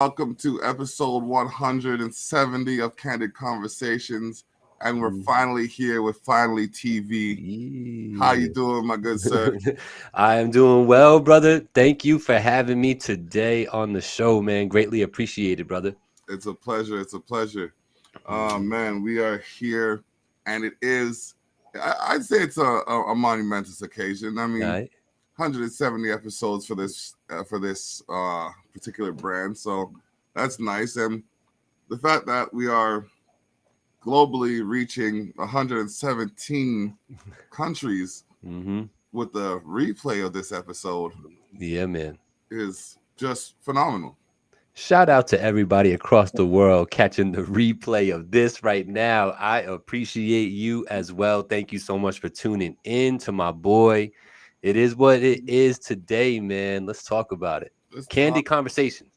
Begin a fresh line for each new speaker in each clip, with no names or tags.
Welcome to episode 170 of Candid Conversations. And we're finally here with Finally TV. How you
Yeah.
doing, my good sir?
I am doing well, brother. Thank you for having me today on the show, man. Greatly appreciated, brother.
It's a pleasure. It's a pleasure.
Mhm.
Man, we are here, and it is, I'd say it's a monumentous occasion. I
All
mean,
right.
170 episodes for this particular brand. So that's nice. And the fact that we are globally reaching 117 countries
Mm-hmm.
with the replay of this episode
Yeah, man.
is just phenomenal.
Shout out to everybody across the world catching the replay of this right now. I appreciate you as well. Thank you so much for tuning in to my boy. It is what it is today, man. Let's talk about it.
Let's talk.
Candid conversations.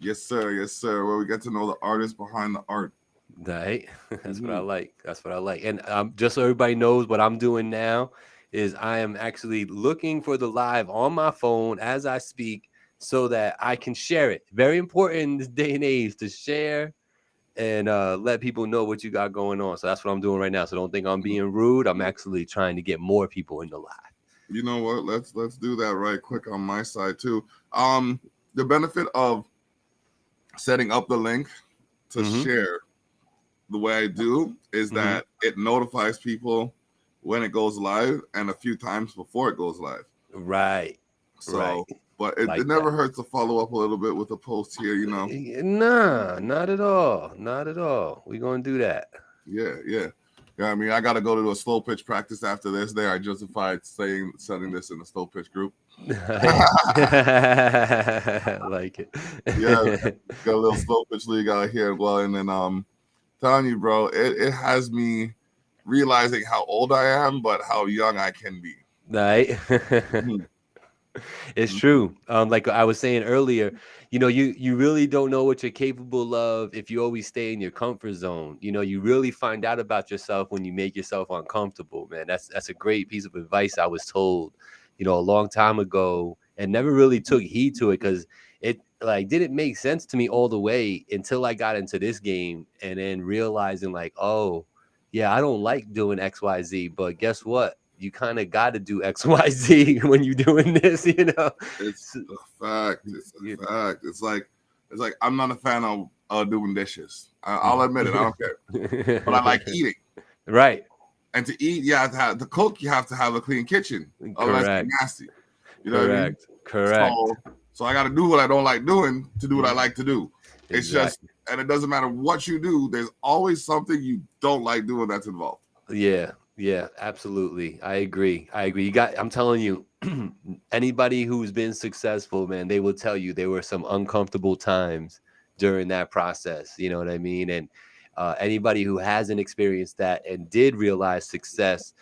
Yes, sir. Yes, sir. Where we get to know the artist behind the art.
Right. That's what I
Mm-hmm.
like. That's what I like. And just so everybody knows what I'm doing now is I am actually looking for the live on my phone as I speak so that I can share it. Very important in this day and age to share and let people know what you got going on. So that's what I'm doing right now. So don't think I'm being rude. I'm actually trying to get more people in the live.
You know what? Let's do that right quick on my side too. The benefit of setting up the link to
Mm-hmm.
share the way I do is
Mm-hmm.
that it notifies people when it goes live and a few times before it goes live.
Right. Right.
So, but it
Like that.
never hurts to follow up a little bit with a post here, you know.
Nah, not at all. Not at all. We're gonna do that.
Yeah, yeah. Yeah, I mean, I got to go to a slow pitch practice after this. There, I justified setting this in a slow pitch group.
Right. Like
Yeah,
it.
got a little slow pitch league out here as well. And then, telling you, bro, it has me realizing how old I am, but how young I can be.
Right.
Mhm,
It's true. Like I was saying earlier, you really don't know what you're capable of if you always stay in your comfort zone. You really find out about yourself when you make yourself uncomfortable, man. That's a great piece of advice I was told, a long time ago and never really took heed to it because it like didn't make sense to me all the way until I got into this game and then realizing like, oh, yeah, I don't like doing XYZ, but guess what? You kind of got to do XYZ when you're doing this.
It's
So,
a fact. It's
you-
a fact. It's like I'm not a fan of doing dishes. I'll admit it. I don't care, but I like eating.
Right.
And to eat, you have to have to cook. You have to have a clean kitchen, otherwise it's
Correct.
nasty. You know what I mean?
Correct. Correct.
So I got to do what I don't like doing to do what I
Mhm.
like to do. It's just,
Exactly.
and it doesn't matter what you do. There's always something you don't like doing that's involved.
Yeah. Yeah. Absolutely. I agree. I agree. I'm telling you, anybody who's been successful, man, they will tell you there were some uncomfortable times during that process. You know what I mean? And anybody who hasn't experienced that and did realize success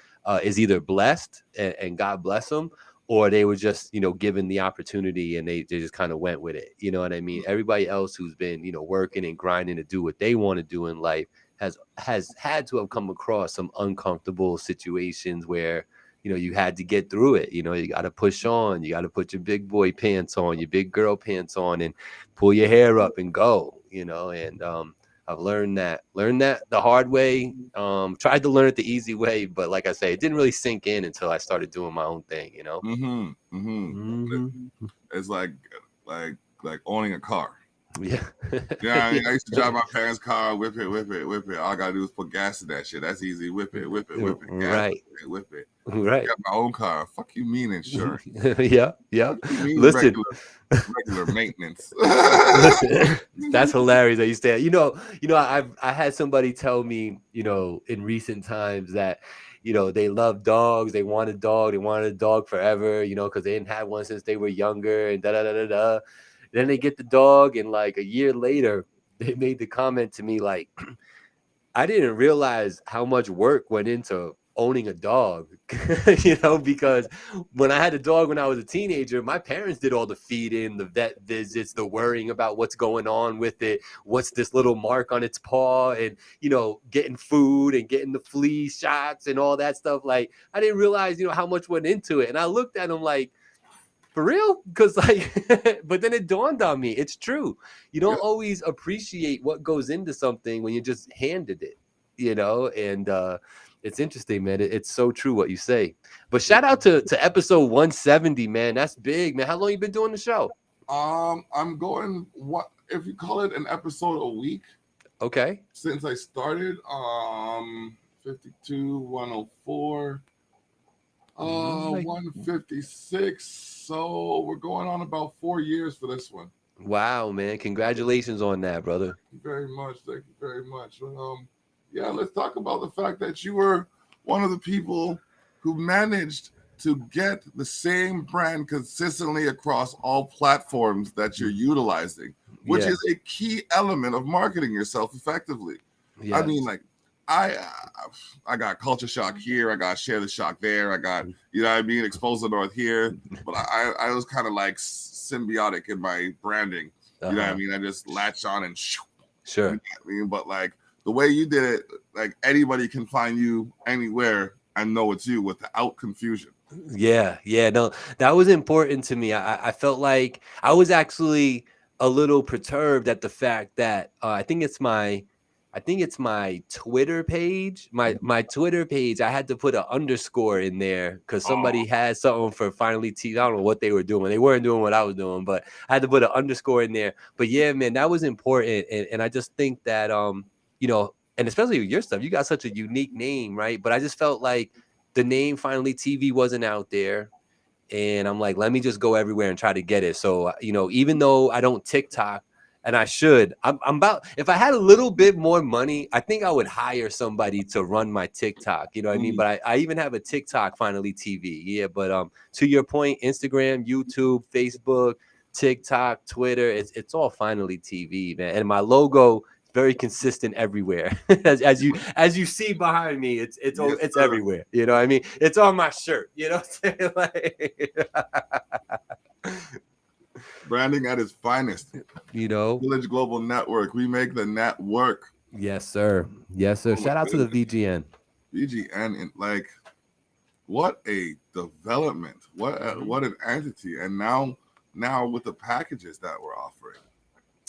is either blessed and God bless them, or they were just, given the opportunity and they just kind of went with it. You know what I mean? Everybody else who's been, working and grinding to do what they want to do in life has had to have come across some uncomfortable situations where you had to get through it. You got to push on. You got to put your big boy pants on, your big girl pants on, and pull your hair up and go. And I've learned that the hard way. Tried to learn it the easy way, but like I say, it didn't really sink in until I started doing my own thing.
Mm-hmm. Mm-hmm.
Hmm.
It's like like owning a car.
Yeah.
Yeah, I
Yeah.
mean, I used to drive my parents' car, whip it, whip it, whip it. All I gotta do is put gas in that shit. That's easy. Whip it, whip it, whip it. Gas,
Right.
whip it.
Right.
Got my own car. Fuck you mean insurance?
Yeah. Yeah.
Fuck you mean
Listen.
regular maintenance?
Listen, that's hilarious that you say that. I had somebody tell me, in recent times that, they love dogs, they wanted a dog forever, because they didn't have one since they were younger and da da da da da. Then they get the dog, and like a year later, they made the comment to me like, I didn't realize how much work went into owning a dog, because when I had a dog when I was a teenager, my parents did all the feeding, the vet visits, the worrying about what's going on with it, what's this little mark on its paw, and, getting food and getting the flea shots and all that stuff. Like, I didn't realize, how much went into it. And I looked at them like, For real? Because like, but then it dawned on me, it's true. You
Yeah.
don't always appreciate what goes into something when you're just handed it, and it's interesting, man. It's so true what you say. But shout out to episode 170, man. That's big, man. How long you been doing the show?
I'm going what if you call it an episode a week
Okay.
since I started. 52, 104,
Like,
156. So we're going on about 4 years for this one.
wow, man. Congratulations on that, brother.
Thank you very much. Thank you very much. Yeah, let's talk about the fact that you were one of the people who managed to get the same brand consistently across all platforms that you're utilizing, which
Yeah.
is a key element of marketing yourself effectively. I
Yeah.
mean, like I I got culture shock here, I got share the shock there, I got exposed the north here, but I was kind of like symbiotic in my branding. You know what I mean? I just latch on and shoo,
Sure.
you know what I mean? But like the way you did it, like anybody can find you anywhere and know it's you without confusion.
Yeah, yeah, no, that was important to me. I felt like I was actually a little perturbed at the fact that I think it's my Twitter page. My Twitter page, I had to put an underscore in there because
Oh,
somebody had something for Finally TV. I don't know what they were doing. They weren't doing what I was doing, but I had to put an underscore in there. But yeah, man, that was important, and I just think that and especially with your stuff, you got such a unique name, right? But I just felt like the name Finally TV wasn't out there. And I'm like, let me just go everywhere and try to get it. So, even though I don't TikTok and I should, I'm about, if I had a little bit more money, I think I would hire somebody to run my TikTok. You know what I mean? But I even have a TikTok Finally TV. Yeah. But to your point, Instagram, YouTube, Facebook, TikTok, Twitter, it's all Finally TV, man. And my logo very consistent everywhere. as you see behind me,
yes,
it's
sir.
everywhere. You know what I mean? It's on my shirt. You know what I'm saying?
Branding at its finest.
you know.
Village Global Network. We make the network.
Yes, sir. Yes, sir.
Oh my
Shout out to the
goodness.
VGN.
BGN, and like, what a development! What an entity! And now with the packages that we're offering.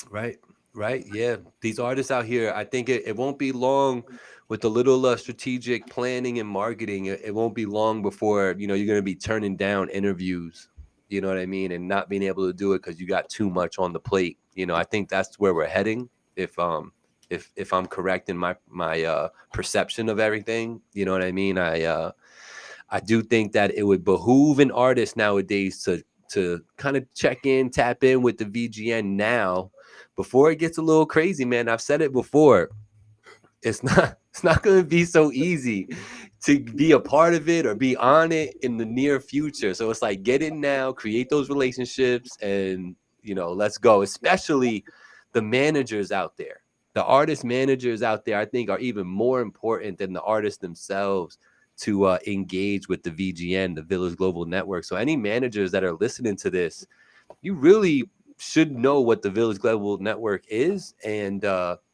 Right. Right. Yeah. These artists out here, I think it won't be long with a little strategic planning and marketing. It won't be long before, you're going to be turning down interviews, you know what I mean? And not being able to do it because you got too much on the plate. I think that's where we're heading. If I'm correct in my perception of everything, you know what I mean? I do think that it would behoove an artist nowadays to kind of check in, tap in with the VGN now before it gets a little crazy, man. I've said it before. It's not going to be so easy to be a part of it or be on it in the near future. So it's like get in now, create those relationships, and let's go. Especially the managers out there, the artist managers out there. I think are even more important than the artists themselves to engage with the VGN, the Village Global Network. So any managers that are listening to this, you really should know what the Village Global Network is, and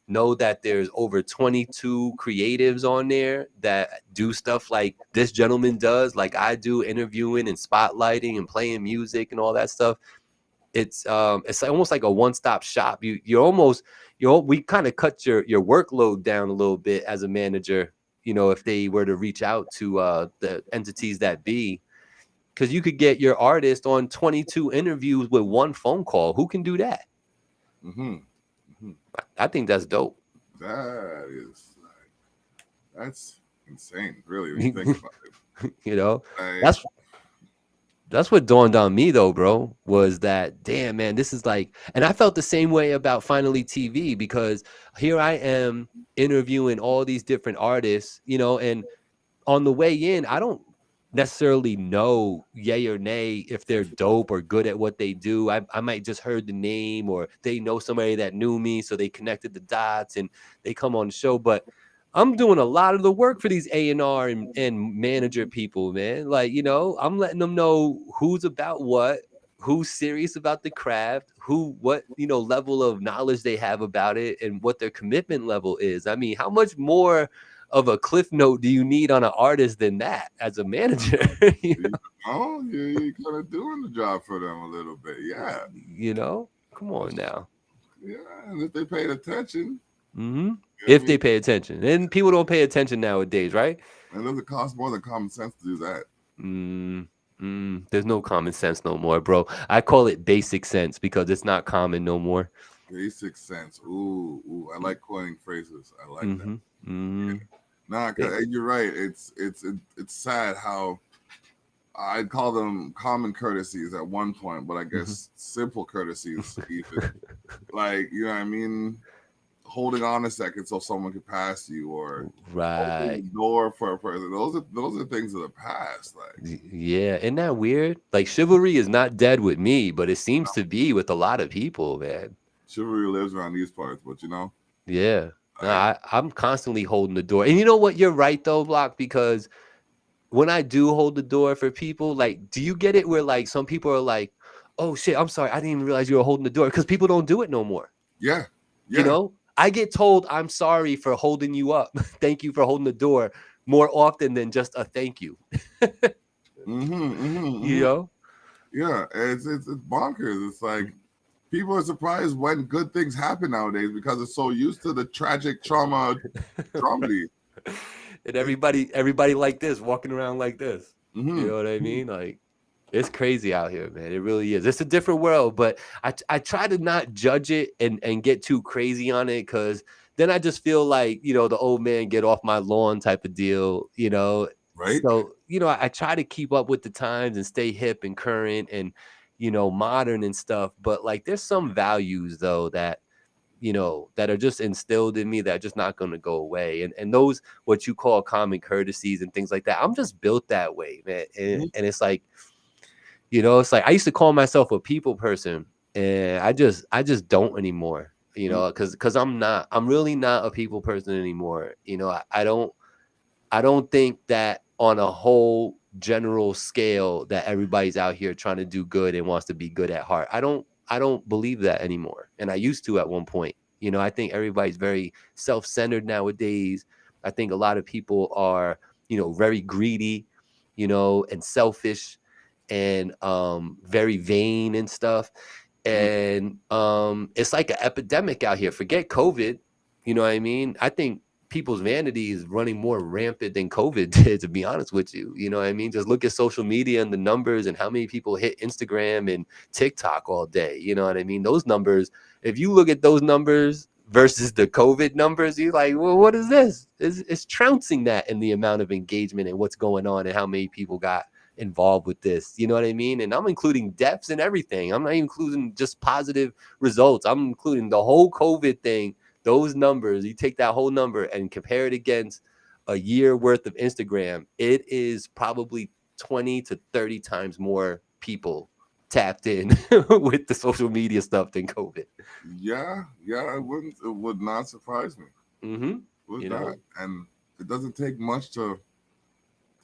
know that there's over 22 creatives on there that do stuff like this gentleman does, like I do, interviewing and spotlighting and playing music and all that stuff. It's almost like a one-stop shop. We kind of cut your workload down a little bit as a manager, if they were to reach out to the entities that be, because you could get your artist on 22 interviews with one phone call. Who can do that?
Mm-hmm. Mm-hmm.
I think that's dope.
That is that's insane, really, when you think about it. Like,
That's what dawned on me though, bro, was that damn, man, this is like, and I felt the same way about Finally TV, because here I am interviewing all these different artists, and on the way in, I don't necessarily know yay or nay if they're dope or good at what they do. I might just heard the name, or they know somebody that knew me, so they connected the dots and they come on the show. But I'm doing a lot of the work for these A&R and manager people, man. Like, I'm letting them know who's about what, who's serious about the craft, what level of knowledge they have about it, and what their commitment level is. I mean, how much more of a cliff note do you need on an artist than that as a manager? you
You know, you're kind of doing the job for them a little bit. Yeah.
you know, come on now.
Yeah. And if they paid attention,
Hmm.
I
If
mean,
they pay attention, and people don't pay attention nowadays, right?
it doesn't cost more than common sense to do that.
Mm, there's no common sense no more, bro. I call it basic sense because it's not common no more.
Basic sense. Ooh, I like coining phrases. I like that.
Mm-hmm. Mm-hmm.
Nah, you're right. It's sad how I'd call them common courtesies at one point, but I
Mm-hmm.
guess simple courtesies even. Like, you know what I mean? Holding on a second so someone could pass you, or opening
Right.
the door for a person. Those are things of the past. Like,
Yeah. Isn't that weird? Like chivalry is not dead with me, but it seems to be with a lot of people, man.
chivalry lives around these parts, but
Yeah. No,
like,
I'm constantly holding the door. And you know what? You're right though, Block, because when I do hold the door for people, like, do you get it where like some people are like, oh shit, I'm sorry, I didn't even realize you were holding the door because people don't do it no more.
yeah,
You
yeah.
know, I get told I'm sorry for holding you up. Thank you for holding the door more often than just a thank you. You
Mm-hmm.
know?
Yeah, it's bonkers. It's like people are surprised when good things happen nowadays because they're so used to the tragic trauma
Right.
dramedy.
And everybody like this, walking around like this. You
Mm-hmm.
know what I mean? Like it's crazy out here, man. It really is. It's a different world, but I try to not judge it and get too crazy on it because then I just feel like, the old man get off my lawn type of deal.
Right?
So, I try to keep up with the times and stay hip and current and, modern and stuff. But like there's some values though that are just instilled in me that are just not going to go away. And those, what you call common courtesies and things like that, I'm just built that way, man. And it's like, it's like I used to call myself a people person, and I just don't anymore. Because I'm really not a people person anymore. I don't think that on a whole general scale that everybody's out here trying to do good and wants to be good at heart. I don't believe that anymore. And I used to at one point. I think everybody's very self-centered nowadays. I think a lot of people are, very greedy, and selfish and very vain and stuff. And it's like an epidemic out here. Forget COVID. You know what I mean? I think people's vanity is running more rampant than COVID did, to be honest with you. You know what I mean? Just look at social media and the numbers and how many people hit Instagram and TikTok all day. You know what I mean? Those numbers, if you look at those numbers versus the COVID numbers, you're like, well, what is this? It's trouncing that in the amount of engagement and what's going on and how many people got involved with this. You know what I mean? And I'm including deaths and everything. I'm not including just positive results. I'm including the whole COVID thing. Those numbers, you take that whole number and compare it against a year worth of Instagram, it is probably 20 to 30 times more people tapped in with the social media stuff than COVID.
Yeah. It would not surprise me.
Mm-hmm.
It would
You
not.
know,
And it doesn't take much to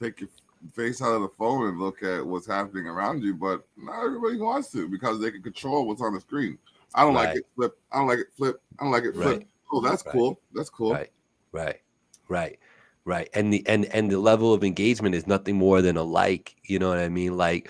take your face out of the phone and look at what's happening around you, but not everybody wants to because they can control what's on the screen. I don't like
right,
it. Flip. I don't like it. Flip. I don't like it. Flip.
right,
Oh, that's
right,
cool. That's cool.
right, right, right, right. And the level of engagement is nothing more than a like. You know what I mean? Like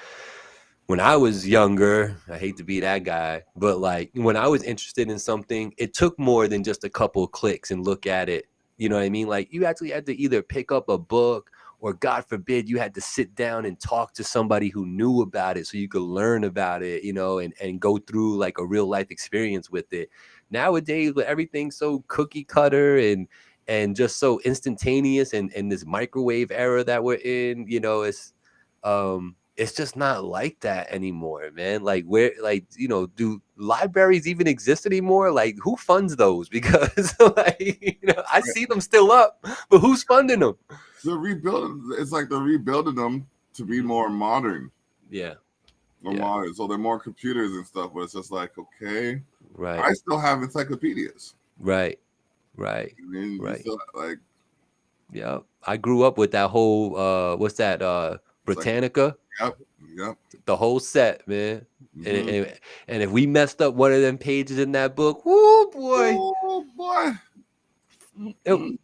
when I was younger, I hate to be that guy, but like when I was interested in something, it took more than just a couple of clicks and look at it. You know what I mean? Like you actually had to either pick up a book or God forbid you had to sit down and talk to somebody who knew about it so you could learn about it, and go through like a real life experience with it. Nowadays, with everything so cookie cutter and just so instantaneous and this microwave era that we're in, it's just not like that anymore, man. Like where, like, do libraries even exist anymore? Like who funds those? Because like, I see them still up, but who's funding them?
They're rebuilding. It's like they're rebuilding them to be more modern.
Yeah.
More
Yeah.
modern. So they're more computers and stuff. But it's just like, okay,
Right.
I still have encyclopedias.
Right. Right.
I mean, you
Right.
still like
Yeah. I grew up with that whole what's that?
it's like,
Britannica,
yep, yep.
the whole set, man. And,
Mm-hmm.
and if we messed up one of them pages in that book, whoo boy,
Oh boy.
That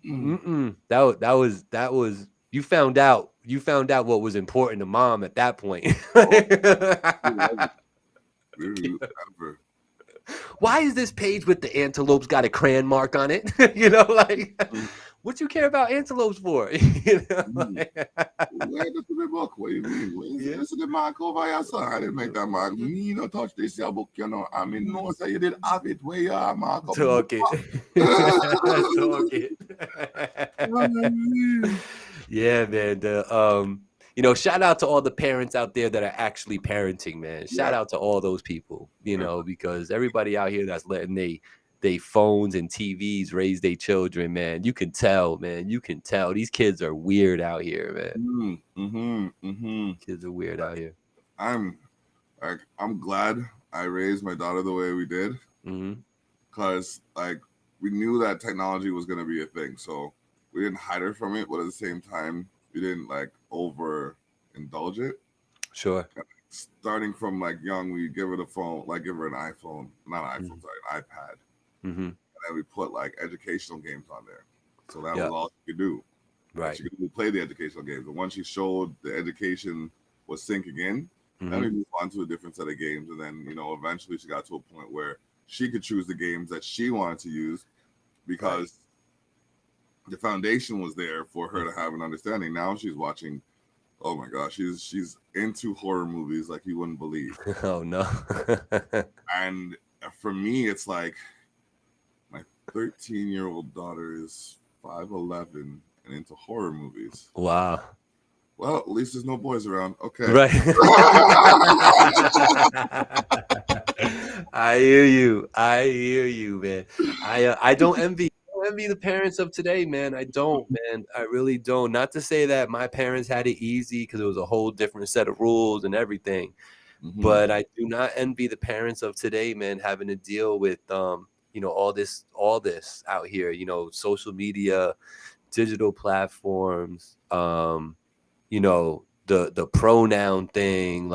was you found out what was important to mom at that point.
Oh, ever.
Why is this page with the antelopes got a crayon mark on it? Like what you care about antelopes for?
Where does the book? What do you mean? Where is
Yeah.
this the mark over your son? I didn't make that mark. Me no touch this your book, I mean, no, say you did have it where you are mark up the book.
Talk it. Talk it. Yeah, man. Shout out to all the parents out there that are actually parenting, man. Shout out to all those people, because everybody out here that's letting they phones and TVs raise their children, man. You can tell, man. You can tell. These kids are weird out here, man. Kids are weird out here.
I'm glad I raised my daughter the way we did. Because we knew that technology was going to be a thing. So we didn't hide her from it, but at the same time, we didn't overindulge it.
Sure.
Starting from young, we give her the phone, give her an iPhone, not an iPhone, sorry, an iPad. And then we put educational games on there. So that was all she could do.
Right.
She could play the educational games. And once she showed the education was sinking in, then we moved on to a different set of games. And then, eventually she got to a point where she could choose the games that she wanted to use because the foundation was there for her to have an understanding. Now she's watching, oh my gosh, she's into horror movies like you wouldn't believe.
Oh no.
And for me, it's like my 13-year-old daughter is 5'11" and into horror movies.
Wow.
Well, at least there's no boys around. Okay.
Right. I hear you, man. I don't envy the parents of today, man. I don't, man. I really don't. Not to say that my parents had it easy because it was a whole different set of rules and everything. But I do not envy the parents of today, man, having to deal with all this out here, social media, digital platforms, the pronoun thing,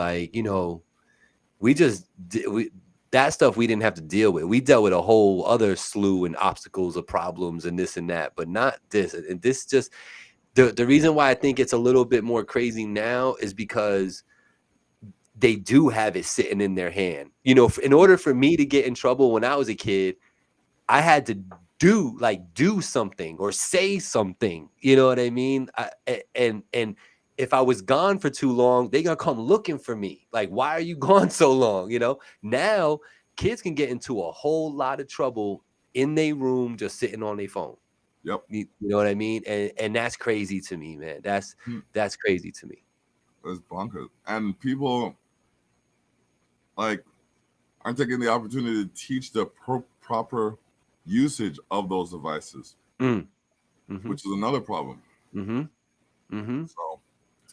that stuff we didn't have to deal with. We dealt with a whole other slew and obstacles of problems and this and that, but not this. And this just the reason why I think it's a little bit more crazy now is because they do have it sitting in their hand. In order for me to get in trouble when I was a kid, I had to do something or say something. You know what I mean? And if I was gone for too long, they're gonna come looking for me. Like, why are you gone so long? Now kids can get into a whole lot of trouble in their room just sitting on their phone.
Yep.
You know what I mean? And that's crazy to me, man. That's crazy to me.
It's bonkers. And people aren't taking the opportunity to teach the proper usage of those devices, which is another problem. So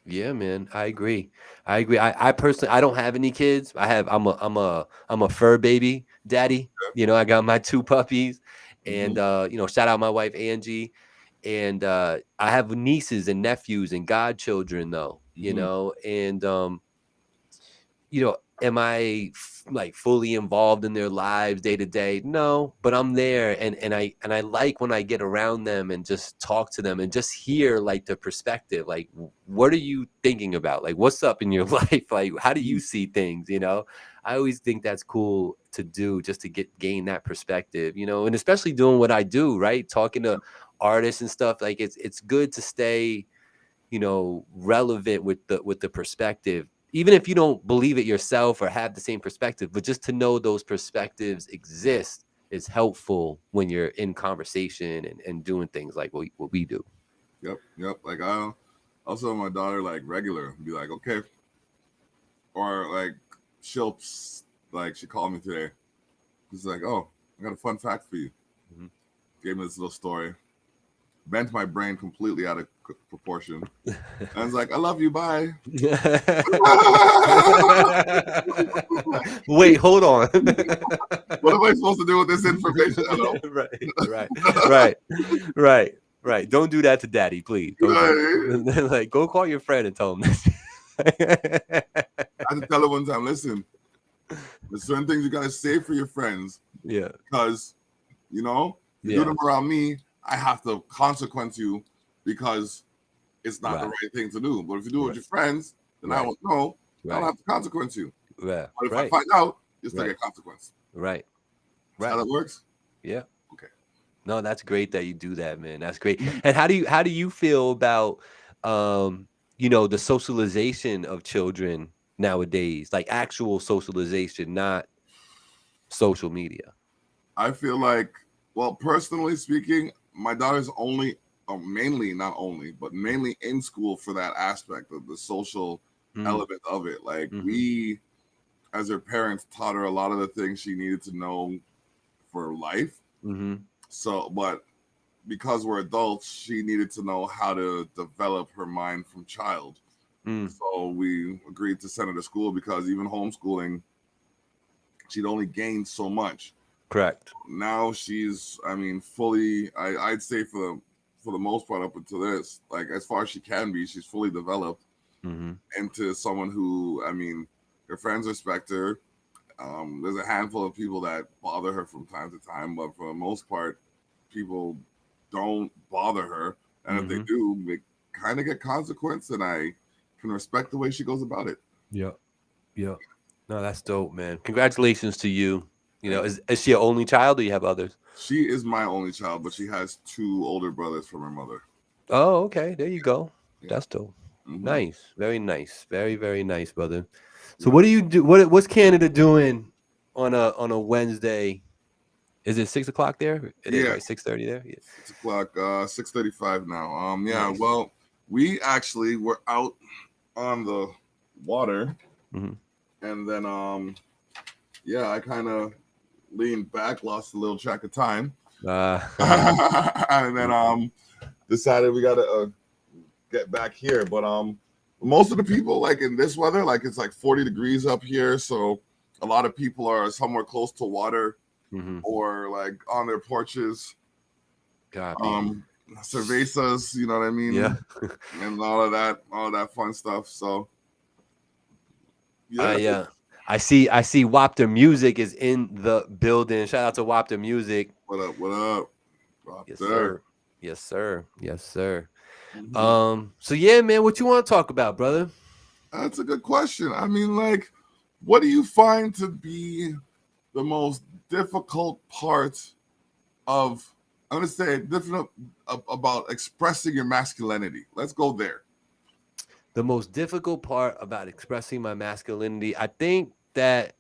yeah, man, I agree. I personally, I don't have any kids. I'm a fur baby daddy. I got my 2 puppies, and shout out my wife Angie, and I have nieces and nephews and godchildren though. And am I fully involved in their lives day to day? No, but I'm there, and I like when I get around them and just talk to them and just hear the perspective. What are you thinking about? What's up in your life? How do you see things? I always think that's cool to do, just to gain that perspective. And especially doing what I do, right? Talking to artists and stuff. It's good to stay, relevant with the perspective. Even if you don't believe it yourself or have the same perspective, but just to know those perspectives exist is helpful when you're in conversation and doing things like what we do.
Yep. I'll also my daughter regular be like, okay. Or she'll she called me today. She's like, oh, I got a fun fact for you. Gave me this little story. Bent my brain completely out of proportion. And I was like, I love you, bye.
Wait, hold on.
What am I supposed to do with this information?
Right. Don't do that to daddy, please. Go call your friend and tell him this.
I had to tell her one time, listen, there's certain things you gotta say for your friends.
Yeah.
Because, you do them around me, I have to consequence you because it's not the
Right.
right thing to do. But if you do it with
Right.
your friends, then I
Right.
won't know. I
Right.
don't have to consequence you.
Yeah.
But if I
Right.
find out, you still
Right.
get consequence.
Right.
That's how
Right.
that works.
Yeah.
Okay.
No, that's great that you do that, man. That's great. And how do you feel about the socialization of children nowadays? Like actual socialization, not social media.
I feel like, well, personally speaking, my daughter's mainly, not only, but mainly in school for that aspect of the social
Mm,
element of it. Like
hmm
we, as her parents, taught her a lot of the things she needed to know for life.
hmm
So, but because we're adults, she needed to know how to develop her mind from child.
mm,
So we agreed to send her to school because even homeschooling, she'd only gained so much.
correct.
Now she's, I mean, fully. I'd say for the most part up until this, like as far as she can be, she's fully developed
hmm
into someone who, I mean, her friends respect her. There's a handful of people that bother her from time to time, but for the most part, people don't bother her. And if they
hmm
do, they kind of get consequence, and I can respect the way she goes about it.
Yeah. Yeah. No, that's dope, man. Congratulations to you.
Thank
Is she your only child or you have others?
She is my only child, but she has two older brothers from her mother.
Oh, okay. There you go.
Yeah.
That's dope.
Mm-hmm.
Nice. Very nice. Very, very nice, brother. So
Yeah.
what do you do? What's Canada doing on a Wednesday? Is it 6 o'clock there? It is,
Yeah.
right? 6:30 there? Yeah.
6 o'clock, 6:35 now. Yeah,
Nice.
well, we actually were out on the water,
hmm
and then yeah, I kind of leaned back, lost a little track of time. And then decided we gotta get back here. But most of the people, like in this weather, like it's like 40 degrees up here, so a lot of people are somewhere close to water
hmm
or like on their porches.
Copy.
Cervezas, you know what I
Yeah.
mean, and all of that fun stuff. So yeah,
I see Wapter Music is in the building. Shout out to Wapter Music.
what up? What up? Right
Yes,
there.
sir. Yes, sir. Yes, sir.
Mhm.
So yeah, man, what you want to talk about, brother?
That's a good question. I mean, like, what do you find to be the most difficult part of? I'm gonna say different about expressing your masculinity. Let's go there.
The most difficult part about expressing my masculinity, I think that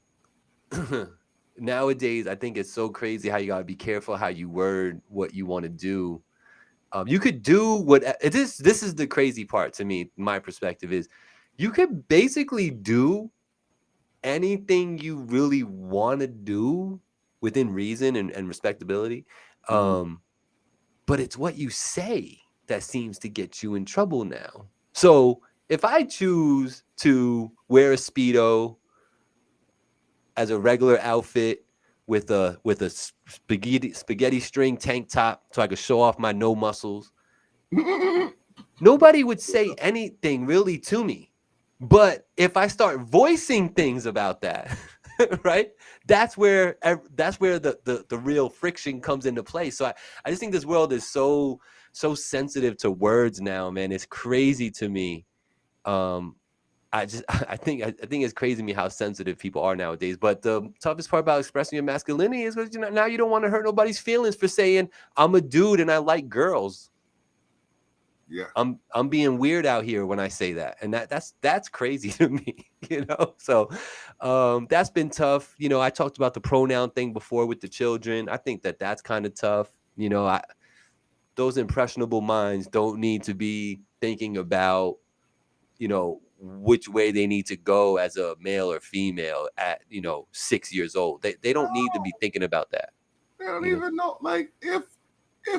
nowadays, I think it's so crazy how you gotta be careful how you word what you want to do. You could do what it is. This is the crazy part to me. My perspective is, you could basically do anything you really want to do within reason and respectability.
Mhm.
But it's what you say that seems to get you in trouble now. So if I choose to wear a Speedo as a regular outfit with a spaghetti string tank top so I could show off my no muscles, nobody would say anything really to me. But if I start voicing things about that, right, that's where the real friction comes into play. So I just think this world is so sensitive to words now, man. It's crazy to me. Um, I think it's crazy to me how sensitive people are nowadays. But the toughest part about expressing your masculinity is because now you don't want to hurt nobody's feelings for saying I'm a dude and I like girls.
Yeah.
I'm being weird out here when I say that, and that's crazy to me, So that's been tough. I talked about the pronoun thing before with the children. I think that's kind of tough. Those impressionable minds don't need to be thinking about which way they need to go as a male or female at 6 years old. They don't need to be thinking about that.
They don't
You know.
even know. Like, if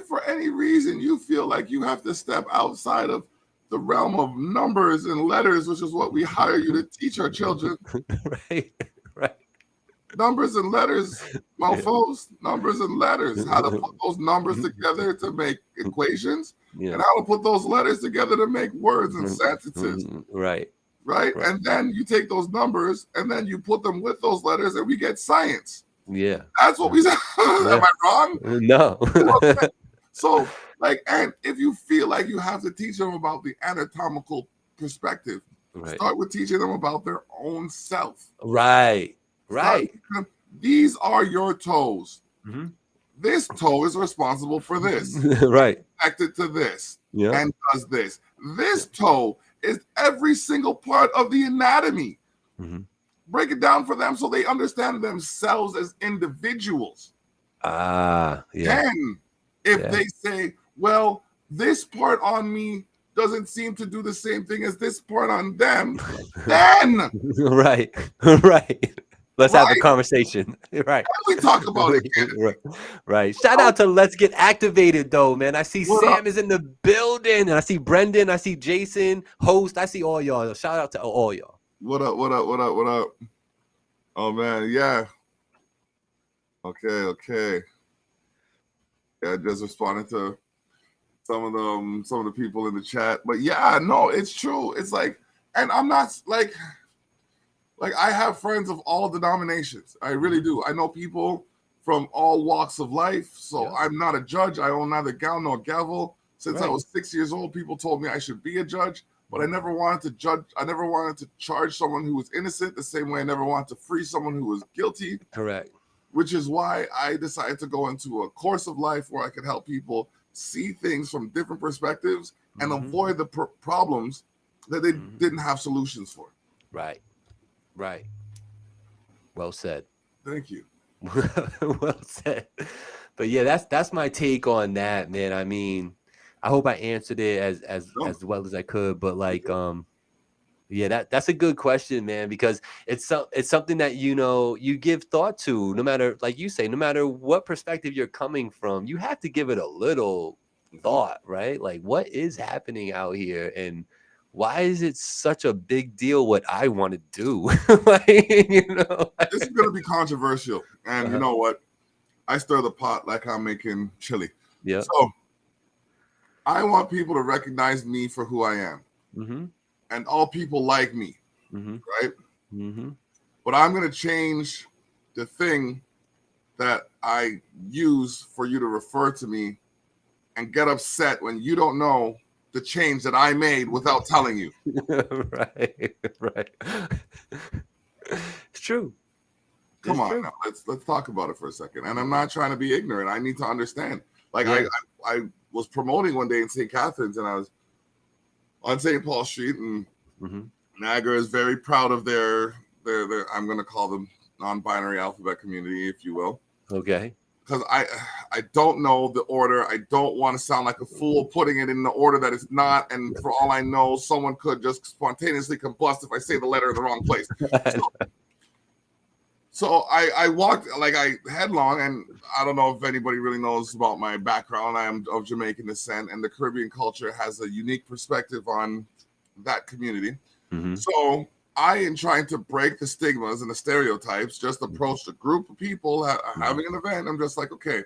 for any reason you feel like you have to step outside of the realm of numbers and letters, which is what we hire you to teach our children,
Right. Right.
numbers and letters, mofos, numbers and letters, how to put those numbers together to make equations,
Yeah.
and how to put those letters together to make words and sentences.
Right.
Right?
Right.
And then you take those numbers and then you put them with those letters and we get science.
Yeah.
That's what we said. Am I wrong?
No.
So, like, and if you feel like you have to teach them about the anatomical perspective,
Right.
start with teaching them about their own self.
Right.
Start
Right.
teaching them, these are your toes.
Mm-hmm.
This toe is responsible for this,
Right.
connected to this,
Yeah.
and does this. This toe is every single part of the anatomy.
Mm-hmm.
Break it down for them so they understand themselves as individuals.
Yeah.
Then, if they say, well, this part on me doesn't seem to do the same thing as this part on them, then
Right. Right. Let's have a conversation. Right.
we talk about it.
Right. Shout out to Let's Get Activated, though, man. I see Sam is in the building, and I see Brendan, I see Jason, host. I see all y'all. Shout out to all y'all.
What up? What up? What up? What up? Oh man, yeah. Okay. Yeah, just responding to some of the people in the chat. But yeah, no, it's true. It's like, and I'm not like I have friends of all denominations. I really do. I know people from all walks of life. So I'm not a judge. I own neither gown nor gavel. Since I was 6 years old, people told me I should be a judge, but I never wanted to judge. I never wanted to charge someone who was innocent the same way I never wanted to free someone who was guilty.
Correct.
Which is why I decided to go into a course of life where I could help people see things from different perspectives and avoid the problems that they didn't have solutions for.
Right. Right. Well said.
Thank you.
Well said. But yeah, that's my take on that, man. I mean, I hope I answered it as well as I could, but like yeah, that's a good question, man, because it's something that you give thought to, no matter, like you say, no matter what perspective you're coming from, you have to give it a little thought, right? Like, what is happening out here, and why is it such a big deal what I want to do? Like,
this is gonna be controversial, and you know what? I stir the pot like I'm making chili.
Yeah.
So I want people to recognize me for who I am.
Mm-hmm.
And all people like me, right?
Mm-hmm.
But I'm going to change the thing that I use for you to refer to me and get upset when you don't know the change that I made without telling you.
Right. It's true.
Come on, now, let's talk about it for a second. And I'm not trying to be ignorant. I need to understand. Like I was promoting one day in St. Catharines, and I was on St. Paul Street, and Niagara is very proud of their I'm going to call them non-binary alphabet community, if you will.
Okay.
Because I don't know the order. I don't want to sound like a fool putting it in the order that it's not. And for all I know, someone could just spontaneously combust if I say the letter in the wrong place. So I walked, like, I headlong, and I don't know if anybody really knows about my background. I am of Jamaican descent, and the Caribbean culture has a unique perspective on that community. So I am trying to break the stigmas and the stereotypes, just approached a group of people having an event. I'm just like, okay,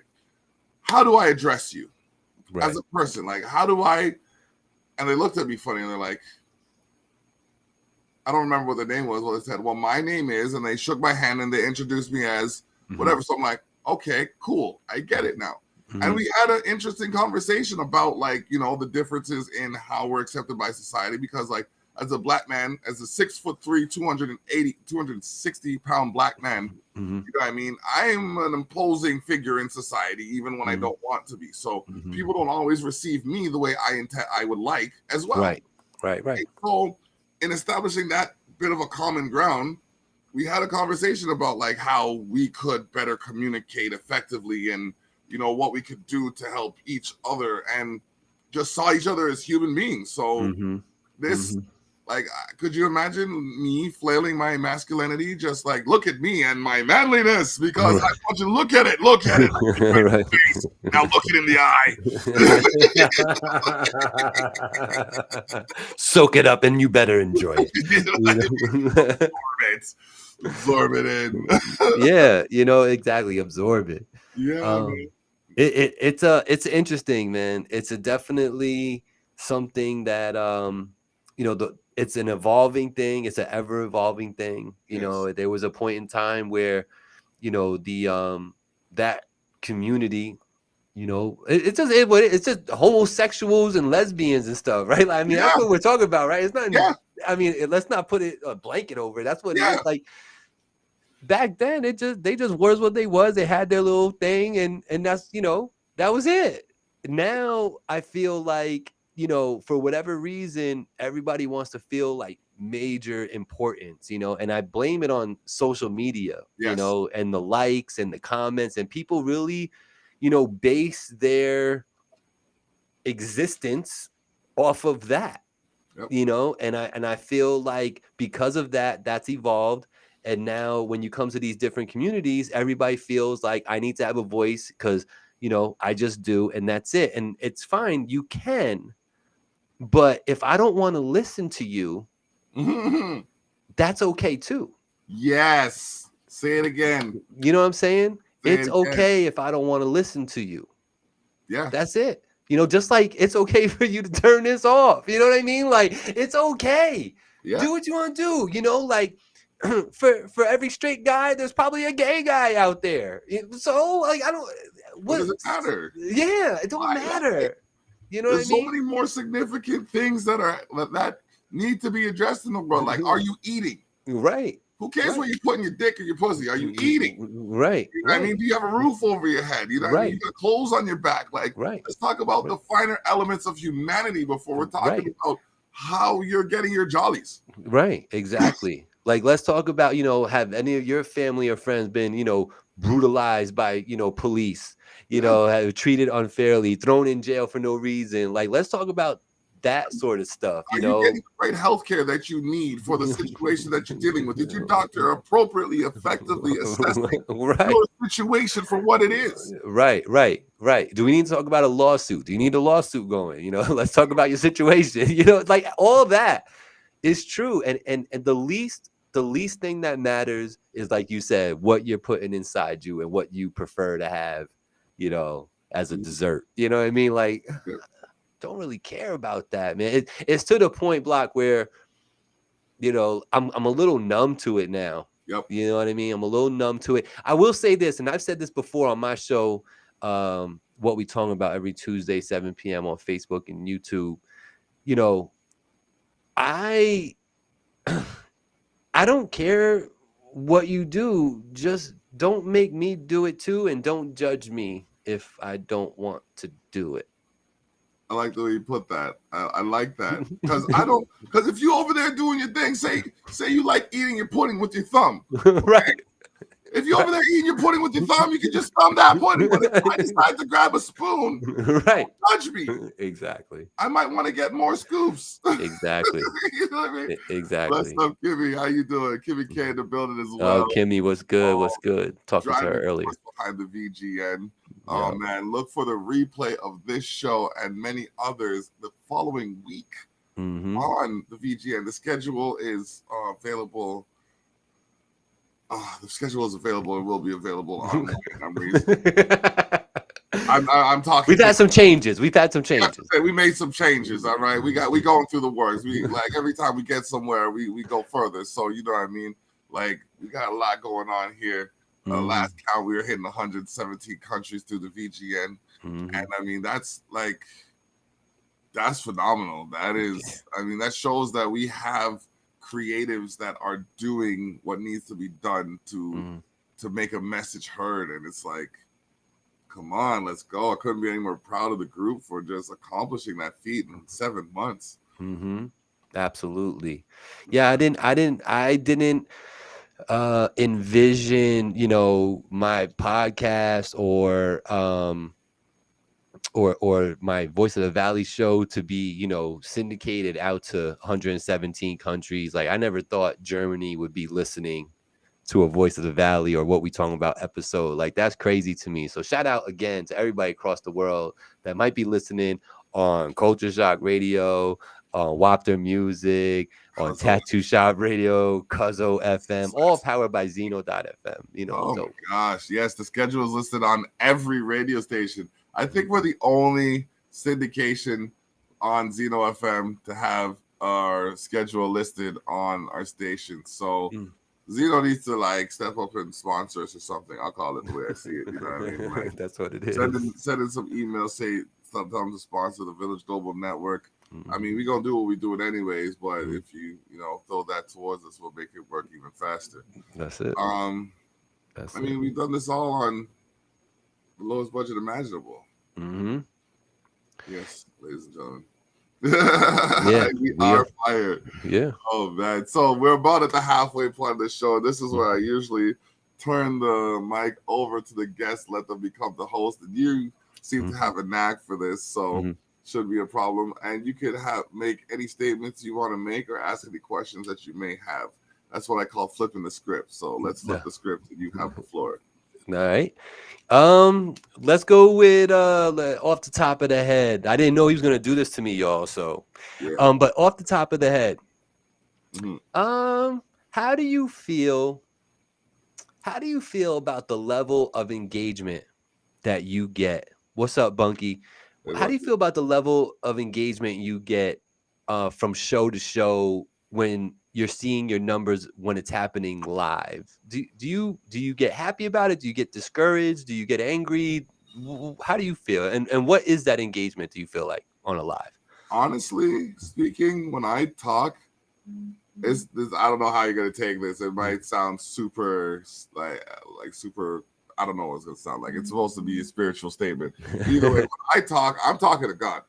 how do I address you as a person? Like, how do I, and they looked at me funny, and they're like, I don't remember what their name was. Well, they said, well, my name is, and they shook my hand and they introduced me as whatever. So I'm like, okay, cool. I get it now. And we had an interesting conversation about, like, the differences in how we're accepted by society, because, like, as a black man, as a 6'3", 260 pound black man, you know what I mean? I'm an imposing figure in society, even when I don't want to be. So people don't always receive me the way I would like as well.
Right.
So in establishing that bit of a common ground, we had a conversation about, like, how we could better communicate effectively, and what we could do to help each other, and just saw each other as human beings. So this, like, could you imagine me flailing my masculinity, just like, look at me and my manliness, because I want you to look at it. Right. Now look it in the
eye. Soak it up, and you better enjoy it.
Absorb it in.
Yeah, exactly. Absorb it.
Yeah.
It's interesting, man. It's definitely something that it's an evolving thing. It's an ever evolving thing. There was a point in time where, that community You know, it's just homosexuals and lesbians and stuff, right? Like, I mean, that's
Yeah,
what we're talking about, right? It's not.
yeah,
I mean, let's not put it a blanket over it. That's what it
yeah.
is. Like back then, they just was what they was. They had their little thing, and that's that was it. Now I feel like for whatever reason, everybody wants to feel like major importance, and I blame it on social media,
Yes.
and the likes and the comments, and people really base their existence off of that,
Yep.
and I feel like because of that, that's evolved. And now when you come to these different communities, everybody feels like I need to have a voice because I just do, and that's it. And it's fine, you can, but if I don't want to listen to you, that's okay too.
Yes. Say it again.
You know what I'm saying?
Say
It's
it again.
okay if I don't want to listen to you.
Yeah.
That's it. Just like it's okay for you to turn this off. You know what I mean? Like, it's okay.
Yeah.
Do what you want to do. Like for every straight guy, there's probably a gay guy out there. So like, I don't.
What does it matter?
Yeah, it don't matter. You know what I
There's so
mean?
many more significant things that need to be addressed in the world. Like, are you eating?
Right.
Who cares where you're putting your dick or your pussy? Are you eating?
Right.
You know what I mean? Do you have a roof over your head? You know what I mean? You got clothes on your back. Like, let's talk about the finer elements of humanity before we're talking about how you're getting your jollies.
Right. Exactly. Like, let's talk about, have any of your family or friends been, brutalized by, police, have treated unfairly, thrown in jail for no reason. Like, let's talk about that sort of stuff.
Are you getting the right health care that you need for the situation that you're dealing with? Did your doctor appropriately, effectively assess your situation for what it is?
Right. Do we need to talk about a lawsuit? Do you need a lawsuit going? Let's talk about your situation. Like, all that is true. And the least thing that matters is, like you said, what you're putting inside you and what you prefer to have, as a dessert. You know what I mean? Like, don't really care about that, man. It's to the point, Block, where I'm a little numb to it now.
Yep.
You know what I mean? I'm a little numb to it. I will say this, and I've said this before on my show, what we talk about every Tuesday, 7 p.m. on Facebook and YouTube. I don't care what you do. Just don't make me do it too, and don't judge me if I don't want to do it.
I like the way you put that. I like that because because if you over there doing your thing, say you like eating your pudding with your thumb,
right?
If you're over there eating your pudding with your thumb, you can just thumb that pudding. But if I decide to grab a spoon,
right?
Don't judge me.
Exactly.
I might want to get more scoops.
Exactly.
You know what I mean?
Exactly.
What's up, Kimmy? How you doing? Kimmy K in the building as well.
Oh, Kimmy, what's good? What's good? Talking to her earlier.
Behind the VGN. Oh, man. Look for the replay of this show and many others the following week on the VGN. The schedule is available. The schedule is available and will be available on I'm talking.
We've had some changes. We
made some changes. All right. We going through the works. We like every time we get somewhere, we go further. So you know what I mean? Like, we got a lot going on here. Last count, we were hitting 117 countries through the VGN. And I mean, that's phenomenal. That is, I mean, that shows that we have creatives that are doing what needs to be done to make a message heard. And it's like, come on, let's go. I couldn't be any more proud of the group for just accomplishing that feat in 7 months.
Absolutely. Yeah, I didn't envision, my podcast or my Voice of the Valley show to be, syndicated out to 117 countries. Like, I never thought Germany would be listening to a Voice of the Valley or What We Talking About episode. Like, that's crazy to me. So shout out again to everybody across the world that might be listening on Culture Shock Radio, on Wapter Music, on Tattoo Shop Radio, Cuzzo FM, all powered by Zeno.fm.
Oh my gosh. Yes, the schedule is listed on every radio station. I think we're the only syndication on Zeno FM to have our schedule listed on our station. So Zeno needs to like step up and sponsor us or something. I'll call it the way I see it. You know what I mean? Like,
that's what it is.
Send in some emails, say sometimes to sponsor the Village Global Network.
Mm-hmm.
I mean, we're gonna do what we do it anyways, but if you throw that towards us, we'll make it work even faster.
That's it.
I mean, we've done this all on the lowest budget imaginable.
Mm-hmm.
Yes, ladies and gentlemen.
Yeah,
we are fired.
Yeah.
Oh man. So we're about at the halfway point of the show. This is where I usually turn the mic over to the guests, let them become the host. And you seem to have a knack for this, so shouldn't be a problem. And you could make any statements you want to make or ask any questions that you may have. That's what I call flipping the script. So let's flip the script and you have the floor.
All right. Let's go with off the top of the head. I didn't know he was gonna do this to me, y'all. So but off the top of the head, how do you feel about the level of engagement that you get? What's up, Bunky? How do you feel about the level of engagement you get from show to show when you're seeing your numbers when it's happening live? Do you get happy about it? Do you get discouraged? Do you get angry? How do you feel? And what is that engagement, do you feel like, on a live?
Honestly speaking, when I talk, I don't know how you're gonna take this. It might sound super like super. I don't know what it's gonna sound like. It's supposed to be a spiritual statement. Either way, when I talk, I'm talking to God.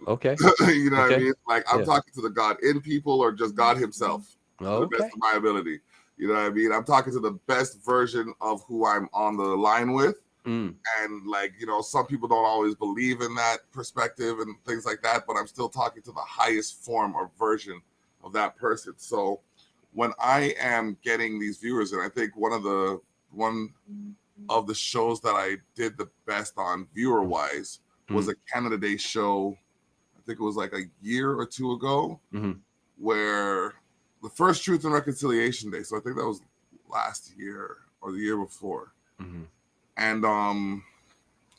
Okay.
You know what I mean? Like I'm talking to the God in people or just God himself. To the best of my ability. You know what I mean? I'm talking to the best version of who I'm on the line with. And like, some people don't always believe in that perspective and things like that, but I'm still talking to the highest form or version of that person. So when I am getting these viewers, and I think one of the shows that I did the best on viewer wise was a Canada Day show. I think it was like a year or two ago, where the first Truth and Reconciliation Day. So I think that was last year or the year before. And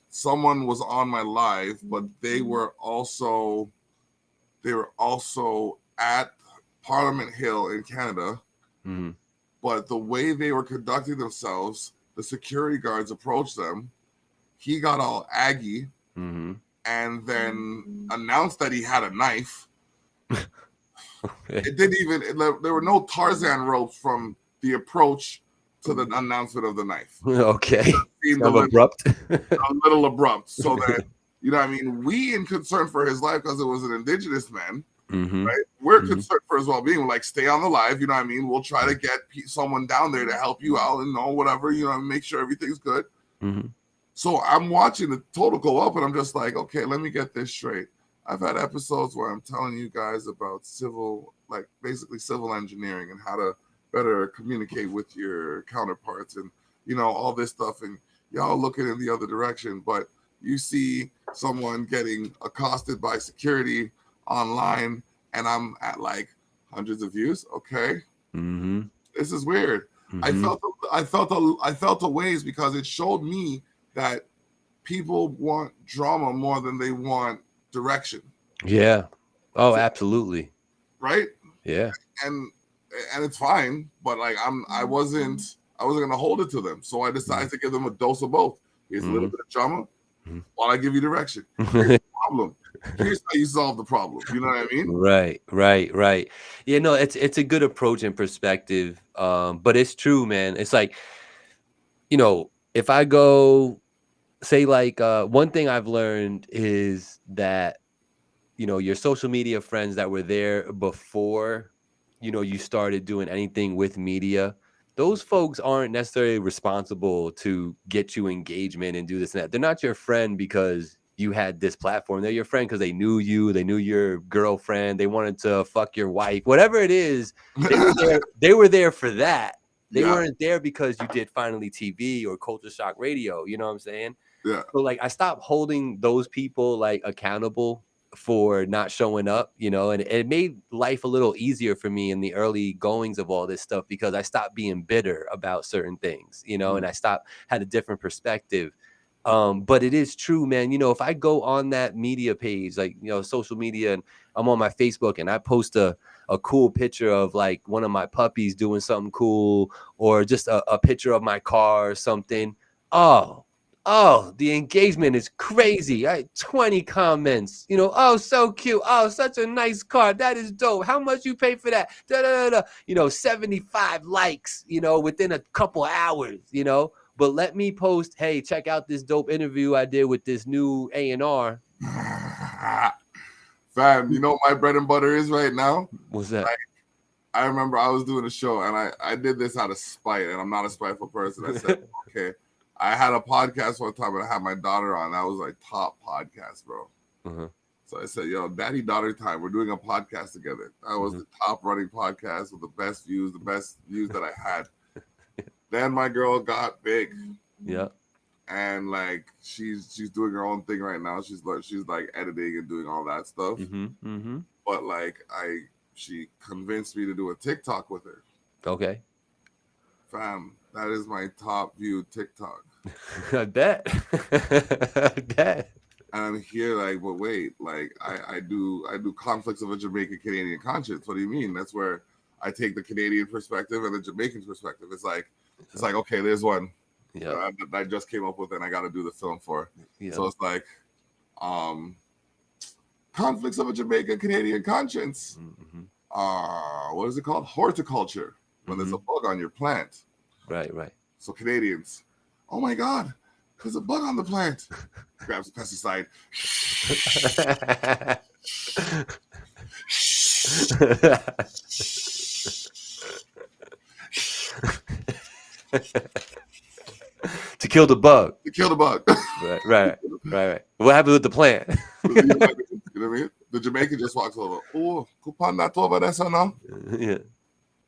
someone was on my live, but they were also at Parliament Hill in Canada. But the way they were conducting themselves, the security guards approached them. He got all aggy and then announced that he had a knife. It didn't even, there were no Tarzan ropes from the approach to the announcement of the knife.
Okay. Abrupt.
A little abrupt. So that, you know what I mean? We in concern for his life because it was an Indigenous man, right? We're concerned for his well-being. We're like, stay on the live, you know what I mean? We'll try to get someone down there to help you out and whatever, make sure everything's good. So I'm watching the total go up and I'm just like, okay, let me get this straight. I've had episodes where I'm telling you guys about basically civil engineering and how to better communicate with your counterparts and, all this stuff. And y'all looking in the other direction, but you see someone getting accosted by security online and I'm at like hundreds of views. Okay. This is weird. I felt a ways because it showed me that people want drama more than they want direction.
Yeah. Oh, absolutely.
Right.
Yeah.
And it's fine, but like I wasn't gonna hold it to them. So I decided to give them a dose of both. Here's a little bit of drama while I give you direction. Here's the problem. Here's how you solve the problem. You know what I mean?
Right. Yeah, no, it's a good approach and perspective. But it's true, man. It's like, if I go say like one thing I've learned is that your social media friends that were there before you started doing anything with media, those folks aren't necessarily responsible to get you engagement and do this and that. They're not your friend because you had this platform. They're your friend because they knew you, they knew your girlfriend, they wanted to fuck your wife, whatever it is. They were there for that. They weren't there because you did Finally TV or Culture Shock Radio. You know what I'm saying?
Yeah.
So like I stopped holding those people like accountable for not showing up, and it made life a little easier for me in the early goings of all this stuff because I stopped being bitter about certain things, and I had a different perspective. But it is true, man. You know, if I go on that media page, like, you know, social media, and I'm on my Facebook and I post a cool picture of like one of my puppies doing something cool, or just a picture of my car or something. The engagement is crazy. I 20 comments, you know, oh, so cute. Oh, such a nice car. That is dope. How much you pay for that? Da, da, da, da. You know, 75 likes, you know, within a couple hours, you know. But let me post, hey, check out this dope interview I did with this new A&R.
Fam, you know what my bread and butter is right now?
What's that?
Like, I remember I was doing a show and I did this out of spite, and I'm not a spiteful person. I said, okay, I had a podcast one time and I had my daughter on. That was like top podcast, bro.
Uh-huh.
So I said, yo, daddy daughter time. We're doing a podcast together. That was the top running podcast with the best views that I had. Then my girl got big.
Yeah.
And like she's doing her own thing right now. She's like editing and doing all that stuff. But like she convinced me to do a TikTok with her.
Okay.
Fam, that is my top viewed TikTok.
I bet. I bet.
And I'm here like, but wait, like I do conflicts of a Jamaican Canadian conscience. What do you mean? That's where I take the Canadian perspective and the Jamaican perspective. It's like okay, there's one that I just came up with and I got to do the film for. So it's like conflicts of a Jamaican Canadian conscience. What is it called? Horticulture. When there's a bug on your plant.
Right.
So Canadians, oh my God, there's a bug on the plant. Grabs a pesticide.
To kill the bug. Right. What happened with the plant?
You know what I mean? The Jamaican just walks over. Oh, coupon that over there, son.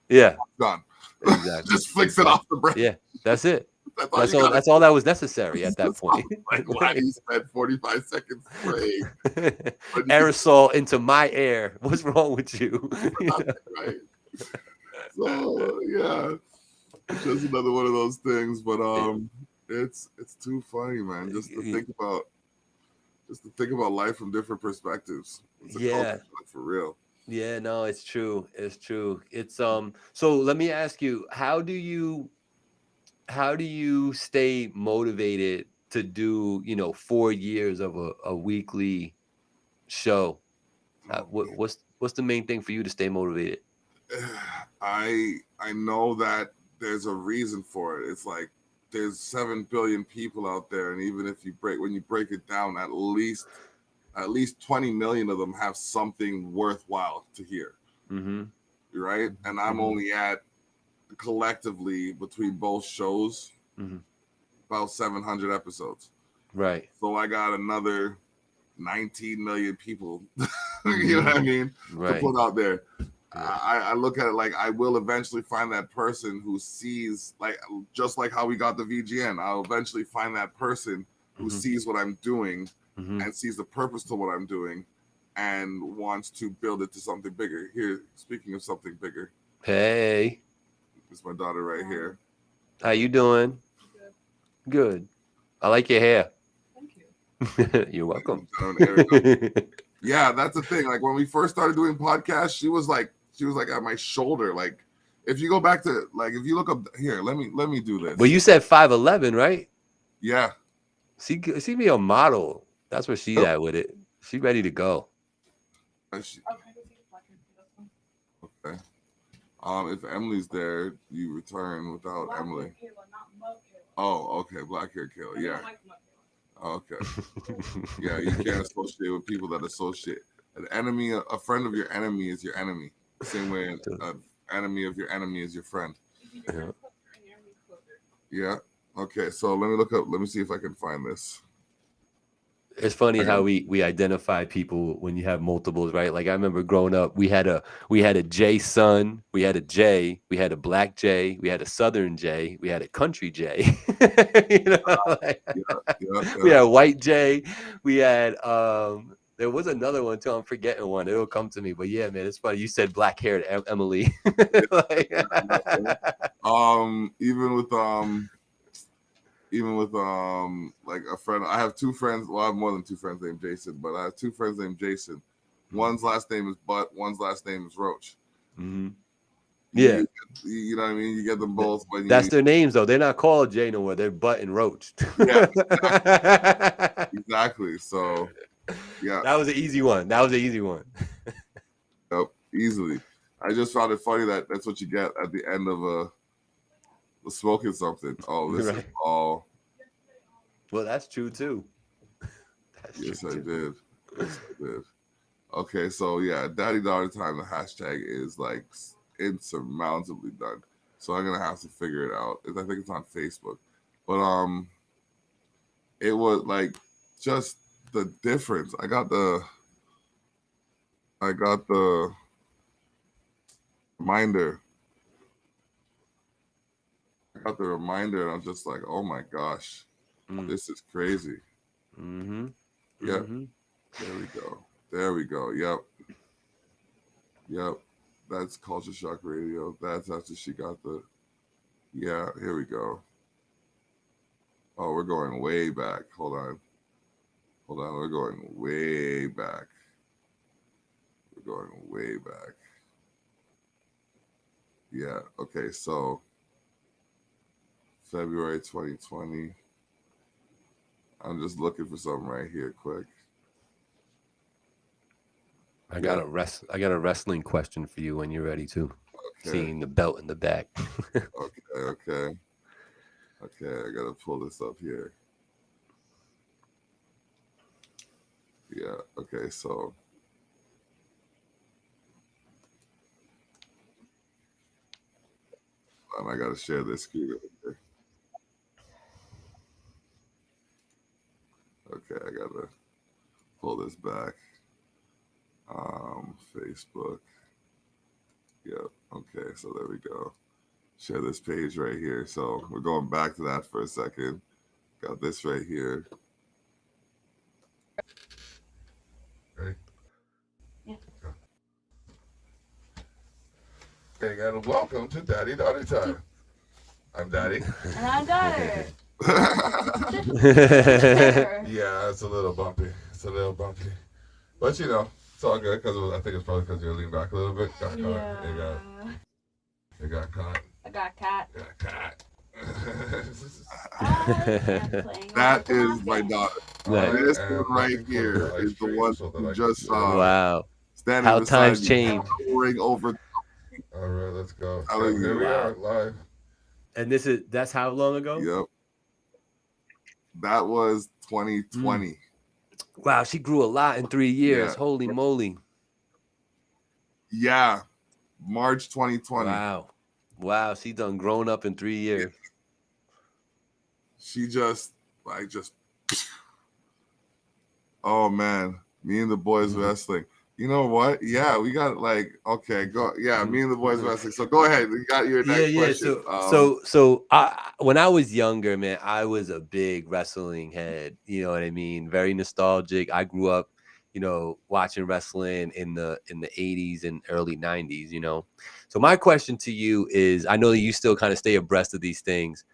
Yeah.
Gone.
Exactly.
Just flicks it off the breath.
Yeah, that's it. That's all that was necessary at that point.
Like, why do you spend 45 seconds spraying?
Aerosol into my air. What's wrong with you?
Right. So yeah, it's just another one of those things. But it's too funny, man. Just to think about life from different perspectives. It's a culture, for real.
Yeah, no, it's true. It's true. It's so let me ask you, how do you stay motivated to do, 4 years of a weekly show? What's the main thing for you to stay motivated?
I know that there's a reason for it. It's like there's 7 billion people out there, and even if when you break it down, at least 20 million of them have something worthwhile to hear. Right? And I'm only at, collectively between both shows, about 700 episodes.
Right.
So I got another 19 million people, you know what I mean, to put out there. I look at it like I will eventually find that person who sees, like, just like how we got the VGN, I'll eventually find that person who sees what I'm doing and sees the purpose to what I'm doing and wants to build it to something bigger. Here, speaking of something bigger.
Hey.
It's my daughter right here.
How you doing? Good. I like your hair.
Thank you.
You're welcome.
Yeah, that's the thing. Like when we first started doing podcasts, she was like at my shoulder. Like if you go back to, like, if you look up here, let me do this.
Well, you said 5'11", right?
Yeah.
See me a model. That's where she's at with it. She ready to go.
Okay. If Emily's there, you return without Black Emily. Kayla, not Mug Kayla. Oh, okay. Black hair Kayla. Yeah. Okay. Yeah, you can't associate with people that associate. An enemy, a friend of your enemy is your enemy. Same way an enemy of your enemy is your friend. Yeah. Okay. So let me see if I can find this.
It's funny how we identify people when you have multiples, right? Like I remember growing up, we had a J son, we had a J, we had a black J, we had a southern J, we had a country J. We had white J, we had there was another one too. I'm forgetting one. It'll come to me. But yeah, man, it's funny. You said black haired Emily.
Even with even with like a friend. I have two friends. Well, I have more than two friends named Jason, but I have two friends named Jason. One's last name is Butt. One's last name is Roach.
Mm-hmm. Yeah,
you know what I mean. You get them both when
that's their names though. They're not called Jay no more. They're Butt and Roach.
Yeah, exactly. So, yeah,
that was an easy one. That was an easy one.
Yep, easily. I just found it funny that that's what you get at the end of smoking something. Oh, this is all.
Well, that's true too.
Yes, I did. Yes, I did. Okay, so yeah, Daddy Daughter Time. The hashtag is like insurmountably done. So I'm gonna have to figure it out. I think it's on Facebook, but it was like just the difference. I got the reminder. I got the reminder, and I'm just like, oh my gosh, this is crazy.
Mm-hmm.
Yep.
Mm-hmm.
There we go. There we go. Yep. Yep. That's Culture Shock Radio. That's after she got the. Yeah. Here we go. Oh, we're going way back. Hold on. We're going way back. Yeah. Okay. So February 2020. I'm just looking for something right here, quick.
I got a wrestling question for you when you're ready too. Okay. Seeing the belt in the back.
Okay. I gotta pull this up here. Yeah. Okay. So. I gotta share this screen. Okay, I gotta pull this back. Facebook. Yep. Okay, so there we go. Share this page right here. So we're going back to that for a second. Got this right here. Ready? Yeah. Okay, and welcome to Daddy Daughter Time. I'm Daddy.
And I'm Daughter.
Yeah, it's a little bumpy. But you know, it's all good because I think it's probably because you're leaning back a little bit. Got caught.
Yeah.
It got caught.
I got caught.
That is my daughter. This one right here is the one who just saw.
Wow.
Standing
how times
me,
change.
Over.
All right, let's go.
Here
we are live.
And that's how long ago?
Yep. That was 2020.
Wow, she grew a lot in 3 years.
Yeah.
Holy moly.
Yeah. March 2020.
Wow, she done grown up in 3 years.
She just oh man, me and the boys wrestling. You know what? Yeah, we got okay, go. Yeah, me and the boys wrestling. So go ahead. You got your next question.
So when I was younger, man, I was a big wrestling head. You know what I mean? Very nostalgic. I grew up, watching wrestling in the 80s and early 90s, So my question to you is, I know that you still kind of stay abreast of these things.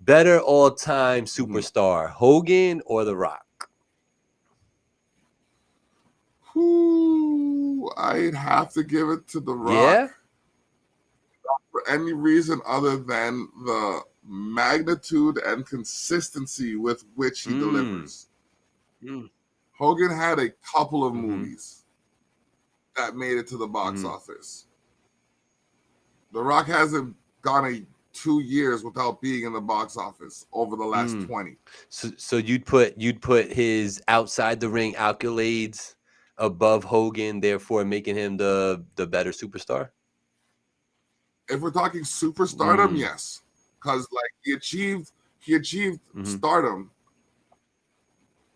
Better all-time superstar, Hogan or The Rock?
I'd have to give it to The Rock.
Yeah?
Not for any reason other than the magnitude and consistency with which he delivers. Hogan had a couple of movies that made it to the box office. The Rock hasn't gone 2 years without being in the box office over the last 20.
So you'd put his outside the ring accolades above Hogan, therefore making him the better superstar?
If we're talking superstardom, yes, because he achieved stardom.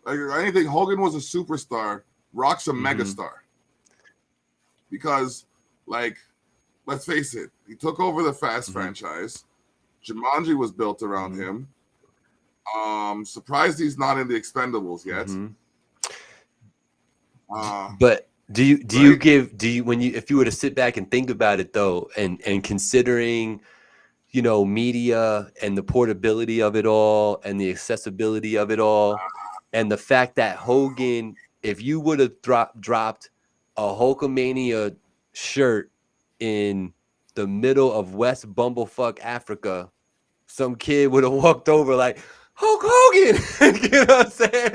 Like anything, Hogan was a superstar. Rock's a megastar. Because, let's face it, he took over the Fast franchise. Jumanji was built around him. Surprised he's not in the Expendables yet.
But if you were to sit back and think about it though, and considering, media and the portability of it all and the accessibility of it all, and the fact that Hogan, if you would have dropped a Hulkamania shirt in the middle of West Bumblefuck Africa, some kid would have walked over like, Hulk Hogan. You know what I'm saying?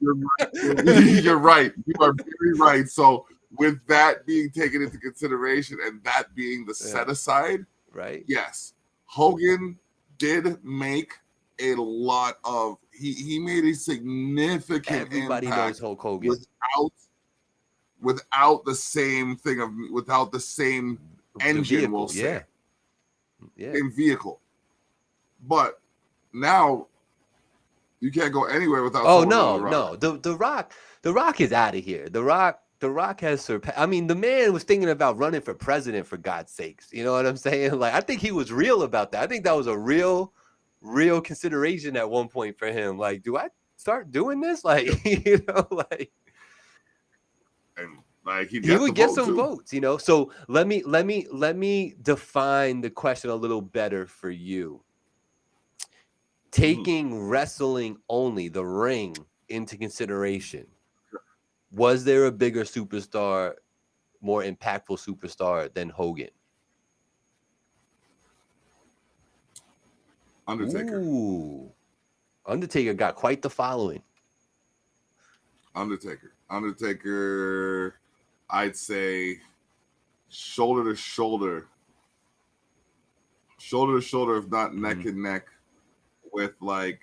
You're right. You're right. You are very right. So with that being taken into consideration and that being the set aside,
right?
Yes, Hogan did make a lot of. He made a significant
Everybody
impact
knows Hulk Hogan
without the same thing of without the same engine.
Vehicle,
we'll say,
yeah,
same vehicle. But now you can't go anywhere without.
Oh no. The Rock is out of here. The Rock has surpassed. I mean, the man was thinking about running for president, for God's sakes. You know what I'm saying? Like, I think he was real about that. I think that was a real consideration at one point for him. Like, do I start doing this? Like, like.
And like he
would get some votes, So let me define the question a little better for you. Taking wrestling only, the ring, into consideration, was there a bigger superstar, more impactful superstar than Hogan?
Undertaker.
Ooh. Undertaker got quite the following.
Undertaker, I'd say shoulder to shoulder, if not neck and neck, with like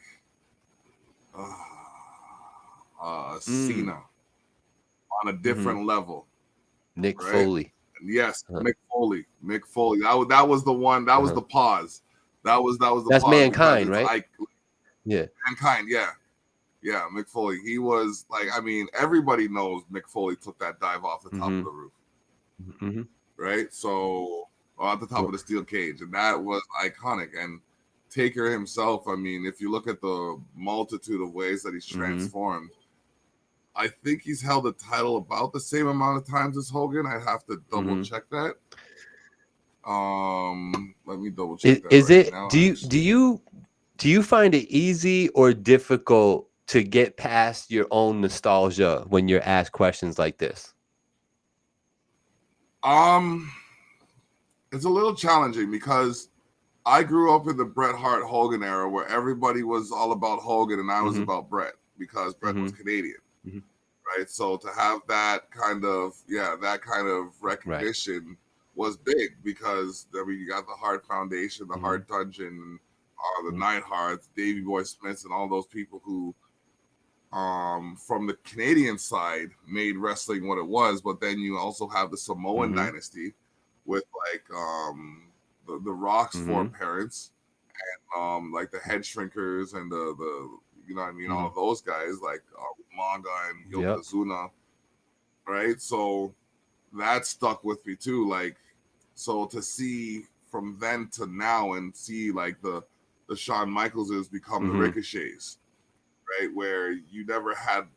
Cena on a different level.
Nick Foley.
Yes, Mick Foley. That was the one. That was the pause. That was the.
That's
pause
Mankind, right?
Mankind. Yeah. Mick Foley. He was like, I mean, everybody knows Mick Foley took that dive off the top of the roof, right? So at the top of the steel cage, and that was iconic. And Taker himself, I mean, if you look at the multitude of ways that he's transformed, I think he's held the title about the same amount of times as Hogan. I'd have to double check that. Let me double check that.
Is
right
it?
now,
Do you find it easy or difficult to get past your own nostalgia when you're asked questions like this?
It's a little challenging because I grew up in the Bret Hart Hogan era where everybody was all about Hogan and I was about Bret because Bret was Canadian, right? So to have that kind of recognition was big because I mean you got the Hart Foundation, the Hart Dungeon, the Neidharts, Davey Boy Smiths, and all those people who, from the Canadian side, made wrestling what it was. But then you also have the Samoan dynasty with like the Rock's foreparents and like the Head Shrinkers and the you know what I mean, all of those guys like Manga and Yokozuna, right? So that stuck with me too. Like, so to see from then to now and see like the Shawn Michaelses become the Ricochets, right? Where you never had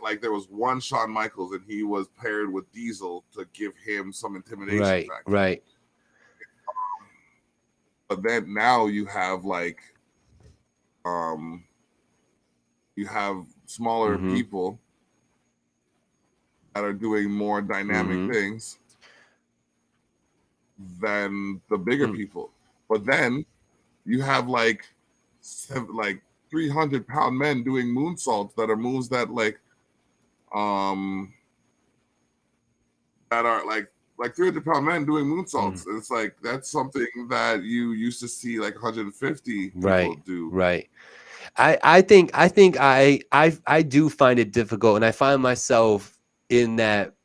like there was one Shawn Michaels and he was paired with Diesel to give him some intimidation factor.
Right.
But then now you have like you have smaller people that are doing more dynamic things than the bigger people. But then you have like 300-pound men doing moonsaults that are moves that like that are like 300-pound men doing moonsaults. It's like that's something that you used to see like 150 people do.
Right. I think I do find it difficult, and I find myself in that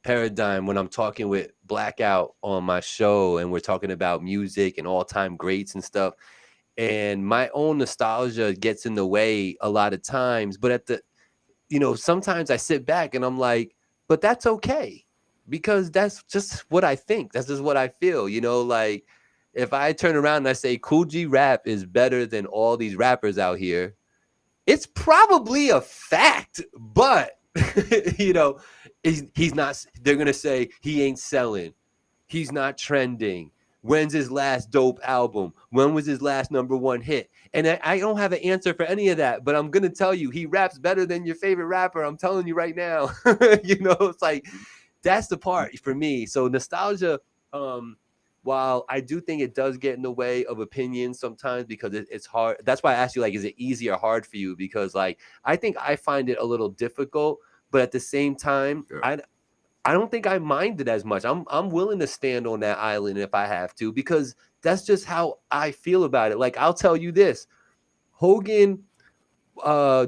paradigm when I'm talking with Blackout on my show and we're talking about music and all-time greats and stuff, and my own nostalgia gets in the way a lot of times. But at the sometimes I sit back and I'm like, but that's okay, because that's just what I think, that's just what I feel. Like if I turn around and I say Cool G Rap is better than all these rappers out here, it's probably a fact, but he's not. They're gonna say he ain't selling, he's not trending, When's his last dope album? When was his last #1 hit? And I don't have an answer for any of that, but I'm going to tell you, he raps better than your favorite rapper. I'm telling you right now. It's like, that's the part for me. So nostalgia, while I do think it does get in the way of opinions sometimes because it's hard. That's why I asked you, like, is it easy or hard for you? Because, like, I think I find it a little difficult, but at the same time, I don't think I mind it as much. I'm willing to stand on that island if I have to, because that's just how I feel about it. Like, I'll tell you this, Hogan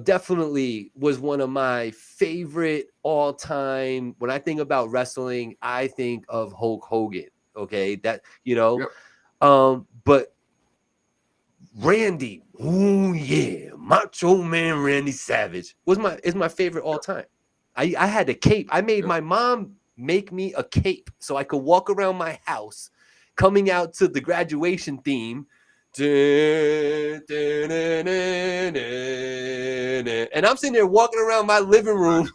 definitely was one of my favorite all time. When I think about wrestling, I think of Hulk Hogan. Okay, that but Randy, oh yeah, Macho Man Randy Savage is my favorite all time. I had a cape. I made my mom make me a cape so I could walk around my house coming out to the graduation theme. And I'm sitting there walking around my living room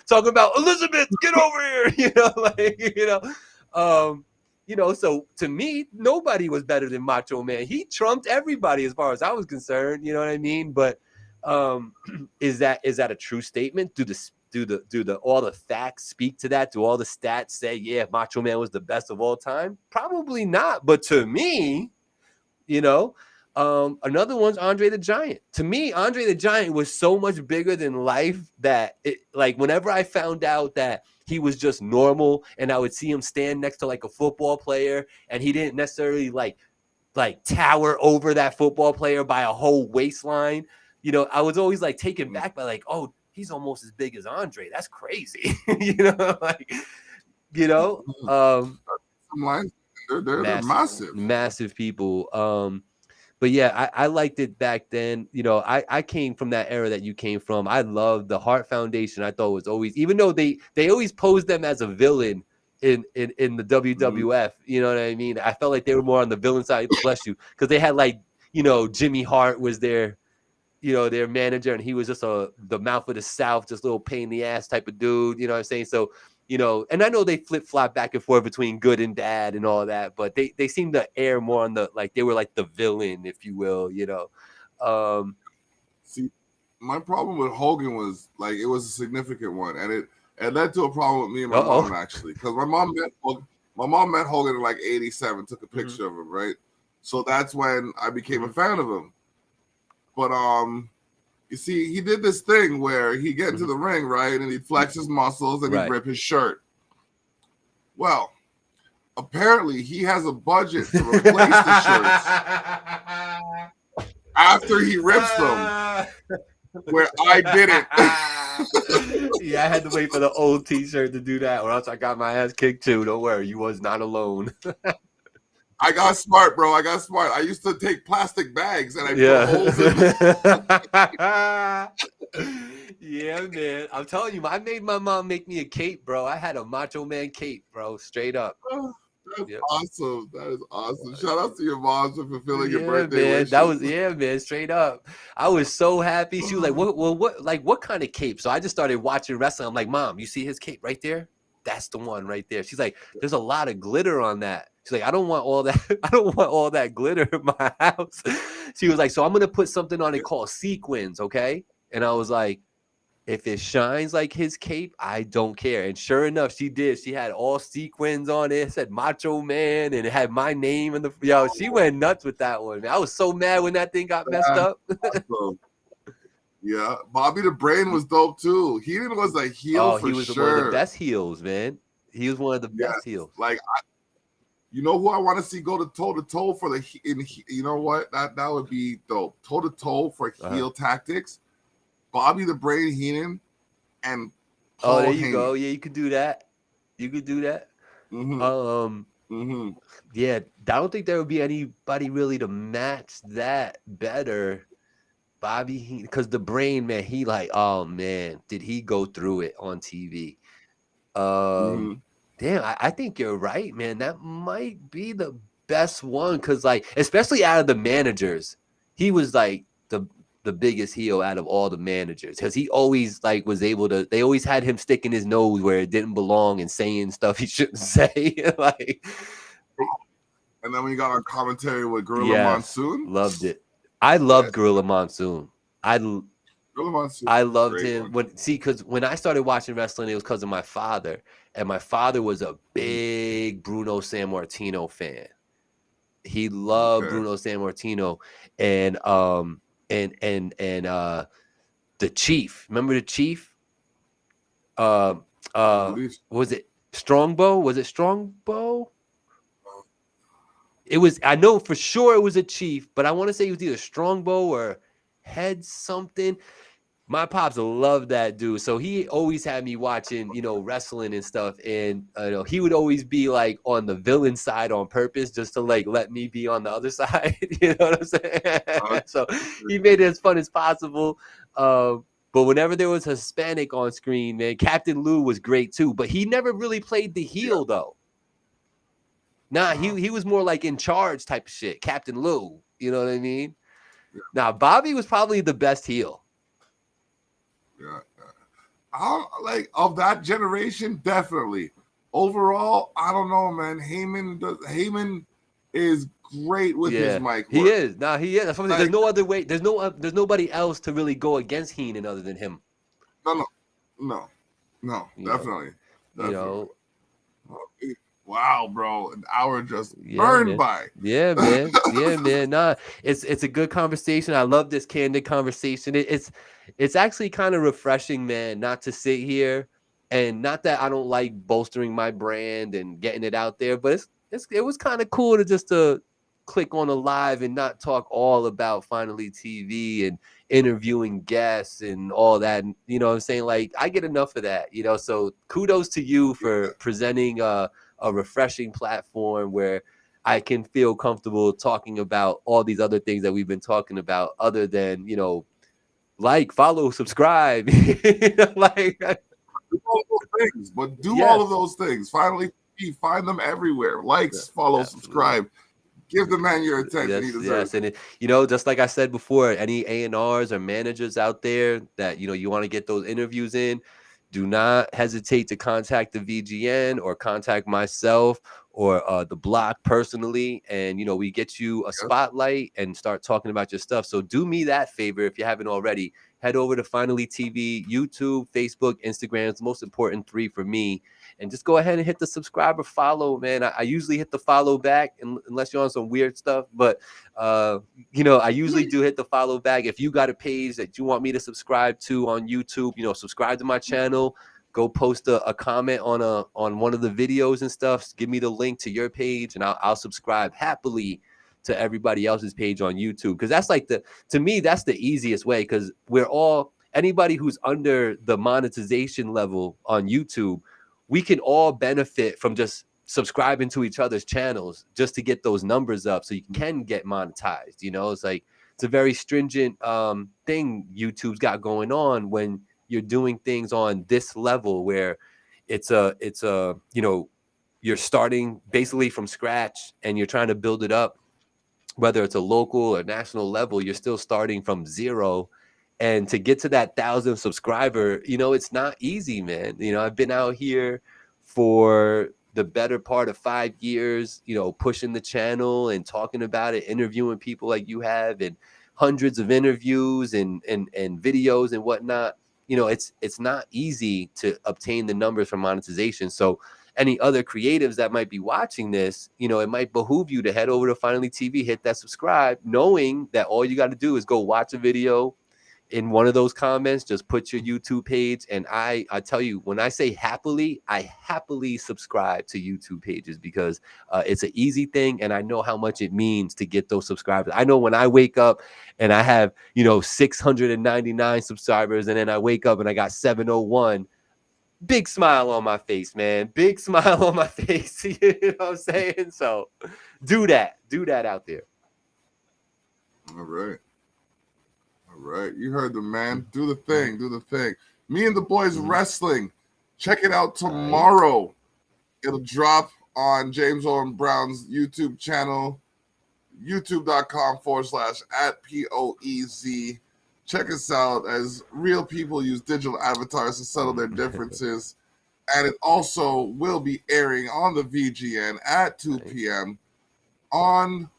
talking about Elizabeth, get over here. So to me, nobody was better than Macho Man. He trumped everybody as far as I was concerned. You know what I mean? But is that a true statement? Do all the facts speak to that? Do all the stats say, yeah, Macho Man was the best of all time? Probably not. But to me, another one's Andre the Giant. To me, Andre the Giant was so much bigger than life that whenever I found out that he was just normal and I would see him stand next to like a football player and he didn't necessarily like tower over that football player by a whole waistline, I was always like taken back by like, oh, he's almost as big as Andre. That's crazy.
They're
massive people. But yeah, I liked it back then. I came from that era that you came from. I loved the Hart Foundation. I thought was always, even though they always posed them as a villain in the WWF, you know what I mean? I felt like they were more on the villain side, bless you, because they had Jimmy Hart was their manager, and he was just the mouth of the South, just a little pain in the ass type of dude, you know what I'm saying? So, and I know they flip-flop back and forth between good and bad and all that, but they seem to air more on they were like the villain, if you will,
See, my problem with Hogan was it was a significant one, and it led to a problem with me and my mom, actually, because my mom met Hogan in 87, took a picture of him, right? So that's when I became a fan of him. But you see, he did this thing where he'd get into the ring, right, and he'd flex his muscles and he'd rip his shirt. Well, apparently he has a budget to replace the shirts after he rips them, where I didn't.
Yeah, I had to wait for the old T-shirt to do that, or else I got my ass kicked too. Don't worry, you was not alone.
I got smart, bro. I used to take plastic bags and I put holes in them.
Yeah, man. I'm telling you, I made my mom make me a cape, bro. I had a Macho Man cape, bro. Straight up.
That's awesome. That is awesome. Shout out to your mom for fulfilling your birthday wish.
That was man. Straight up. I was so happy. She was like, what kind of cape? So I just started watching wrestling. I'm like, Mom, you see his cape right there? That's the one right there. She's like, there's a lot of glitter on that. She's like, I don't want all that. I don't want all that glitter in my house. She was like, so I'm gonna put something on it called sequins, okay? And I was like, if it shines like his cape, I don't care. And sure enough, she did. She had all sequins on it. It said Macho Man, and it had my name in the. She went nuts with that one, man. I was so mad when that thing got messed up.
Yeah, Bobby the Brain was dope too. He was a heel for sure. He was
one of the best heels, man. He was one of the best heels.
You know who I want to see go to toe for the? You know what? That would be dope. Toe to toe for heel tactics. Bobby the Brain Heenan and Paul
there you
Heyman.
go. Yeah, you could do that. Yeah, I don't think there would be anybody really to match that better. Bobby, because the Brain, man, he oh man, did he go through it on TV? Damn, I think you're right, man. That might be the best one, because especially out of the managers, he was the biggest heel out of all the managers, because he always was able to. They always had him sticking his nose where it didn't belong and saying stuff he shouldn't say.
And then when you got on commentary with Gorilla
Yes,
Monsoon,
loved it. I loved Gorilla Monsoon.
Gorilla Monsoon,
I loved
great
him
one.
because when I started watching wrestling, it was because of my father, and my father was a big Bruno Sammartino fan. He loved Bruno Sammartino, and the Chief. Remember the Chief? Was it Strongbow? Was it Strongbow? It was. I know for sure it was a Chief, but I want to say it was either Strongbow or Head something. My pops loved that dude, so he always had me watching, wrestling and stuff. And he would always be like on the villain side on purpose, just to like let me be on the other side. You know what I'm saying? So he made it as fun as possible. But whenever there was Hispanic on screen, man, Captain Lou was great too. But he never really played the heel though. Nah, he was more like in charge type of shit. Captain Lou, you know what I mean? Yeah. Now Bobby was probably the best heel.
Yeah. Like of that generation, definitely. Overall, I don't know, man. Heyman is great with his mic work.
He is. Nah, he is. That's what there's no other way. There's nobody else to really go against Heenan other than him.
No, definitely. Wow, bro, an hour just burned by.
Yeah, man. Yeah, man. Nah, it's a good conversation. I love this candid conversation. It's actually kind of refreshing, man, not to sit here, and not that I don't like bolstering my brand and getting it out there, but it was kind of cool to just click on a live and not talk all about Finally TV and interviewing guests and all that. And, you know what I'm saying? Like, I get enough of that, so kudos to you for presenting a refreshing platform where I can feel comfortable talking about all these other things that we've been talking about, other than, like, follow, subscribe, like
do all of those things, but do all of those things. Finally, find them everywhere. Likes, follow, subscribe. Give the man your attention he deserves.
And just like I said before, any A&Rs or managers out there that you want to get those interviews in, do not hesitate to contact the VGN or contact myself or the block personally, and we get you a spotlight and start talking about your stuff. So do me that favor if you haven't already. Head over to Finally TV, YouTube, Facebook, Instagram. It's the most important 3 for me. And just go ahead and hit the subscribe or follow, man. I usually hit the follow back unless you're on some weird stuff. But, I usually do hit the follow back. If you got a page that you want me to subscribe to on YouTube, subscribe to my channel. Go post a comment on one of the videos and stuff. Give me the link to your page, and I'll subscribe happily to everybody else's page on YouTube. Because that's to me, that's the easiest way, because anybody who's under the monetization level on YouTube, we can all benefit from just subscribing to each other's channels just to get those numbers up so you can get monetized. It's like, it's a very stringent thing YouTube's got going on when you're doing things on this level, where it's you're starting basically from scratch and you're trying to build it up. Whether it's a local or national level, you're still starting from zero. And to get to that 1,000 subscriber, it's not easy, man. I've been out here for the better part of 5 years, pushing the channel and talking about it, interviewing people like you have, and hundreds of interviews and videos and whatnot. It's not easy to obtain the numbers for monetization. So any other creatives that might be watching this, it might behoove you to head over to Finally TV, hit that subscribe, knowing that all you got to do is go watch a video. In one of those comments, just put your YouTube page. And I tell you, when I say happily, I happily subscribe to YouTube pages, because it's an easy thing. And I know how much it means to get those subscribers. I know when I wake up and I have, 699 subscribers, and then I wake up and I got 701, big smile on my face, man. Big smile on my face. You know what I'm saying? So do that out there.
All right. You heard the man. Do the thing. Me and the boys wrestling. Check it out tomorrow. It'll drop on James Owen Brown's YouTube channel, youtube.com/@POEZ. Check us out, as real people use digital avatars to settle their differences. And it also will be airing on the VGN at 2 p.m. on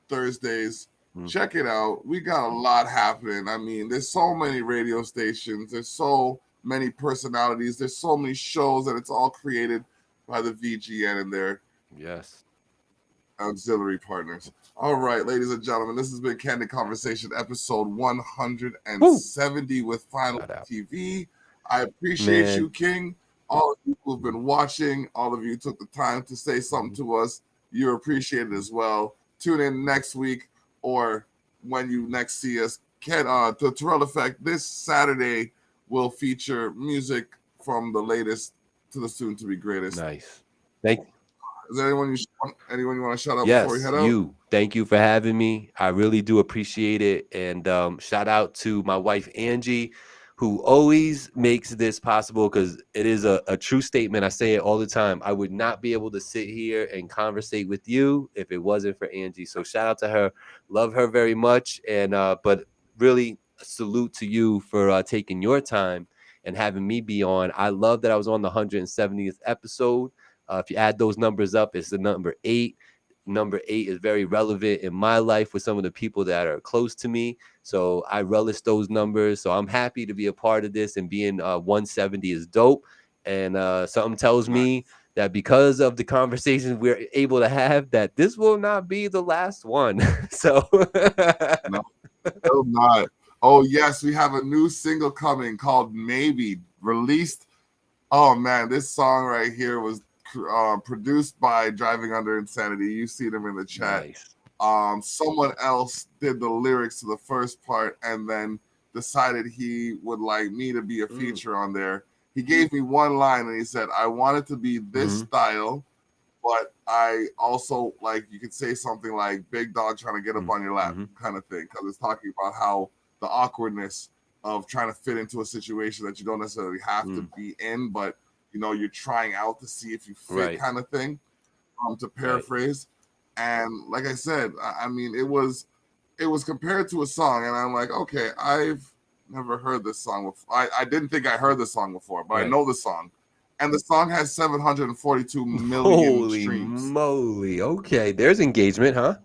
Thursdays.
Mm.
Check it out. We got a lot happening. I mean, there's so many radio stations. There's so many personalities. There's so many shows, and it's all created by the VGN and their
Yes.
auxiliary partners. All right, ladies and gentlemen, this has been Candid Conversation, episode 170 with Final
Shout out.
TV. I appreciate
Man.
you, King. All of you who've been watching, all of you took the time to say something to us. You're appreciated as well. Tune in next week or when you next see us. The Terrell Effect this Saturday will feature music from the latest to the soon to be greatest.
Nice. Thank you.
Is there anyone you want to shout out before we
Yes,
head out?
you. Thank you for having me. I really do appreciate it. And shout out to my wife, Angie, who always makes this possible, because it is a true statement. I say it all the time. I would not be able to sit here and conversate with you if it wasn't for Angie. So shout out to her. Love her very much. And but really a salute to you for taking your time and having me be on. I love that I was on the 170th episode. If you add those numbers up, it's the number 8. Number 8 is very relevant in my life with some of the people that are close to me. So I relish those numbers. So I'm happy to be a part of this, and being 170 is dope. And something tells me that because of the conversations we're able to have, that this will not be the last one. So
No, still not. Oh, yes, we have a new single coming called Maybe, released. Oh, man, this song right here was produced by Driving Under Insanity. You see them in the chat.
Nice.
Someone else did the lyrics to the first part and then decided he would like me to be a feature on there. He gave me one line and he said, I want it to be this style, but I also, like, you could say something like big dog trying to get up on your lap kind of thing, because it's talking about how the awkwardness of trying to fit into a situation that you don't necessarily have to be in, but you know, you're trying out to see if you fit, kind of thing, to paraphrase. And like I said, I mean, it was compared to a song, and I'm like, okay, I've never heard this song before. I didn't think I heard this song before, but I know the song. And the song has 742 million streams.
Holy moly. Okay, there's engagement, huh?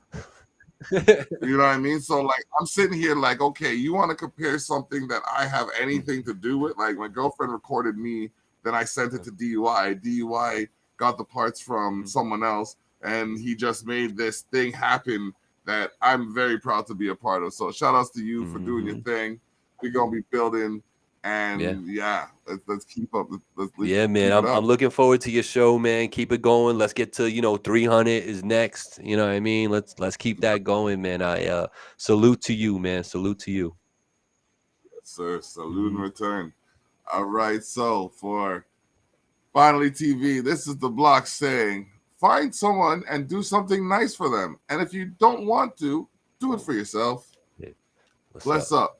You know what I mean? So like, I'm sitting here like, okay, you want to compare something that I have anything to do with? Like, my girlfriend recorded me, then I sent it to DUI. DUI got the parts from someone else, and he just made this thing happen that I'm very proud to be a part of. So shout outs to you for doing your thing. We're gonna be building, and let's keep up.
Man, I'm looking forward to your show, man. Keep it going. Let's get to 300 is next. You know what I mean? Let's keep that going, man. I salute to you, man. Salute to you.
Yes, sir. Salute in return. All right, so for Finally TV, this is the block saying, find someone and do something nice for them. And if you don't want to, do it for yourself.
Yeah.
Bless up.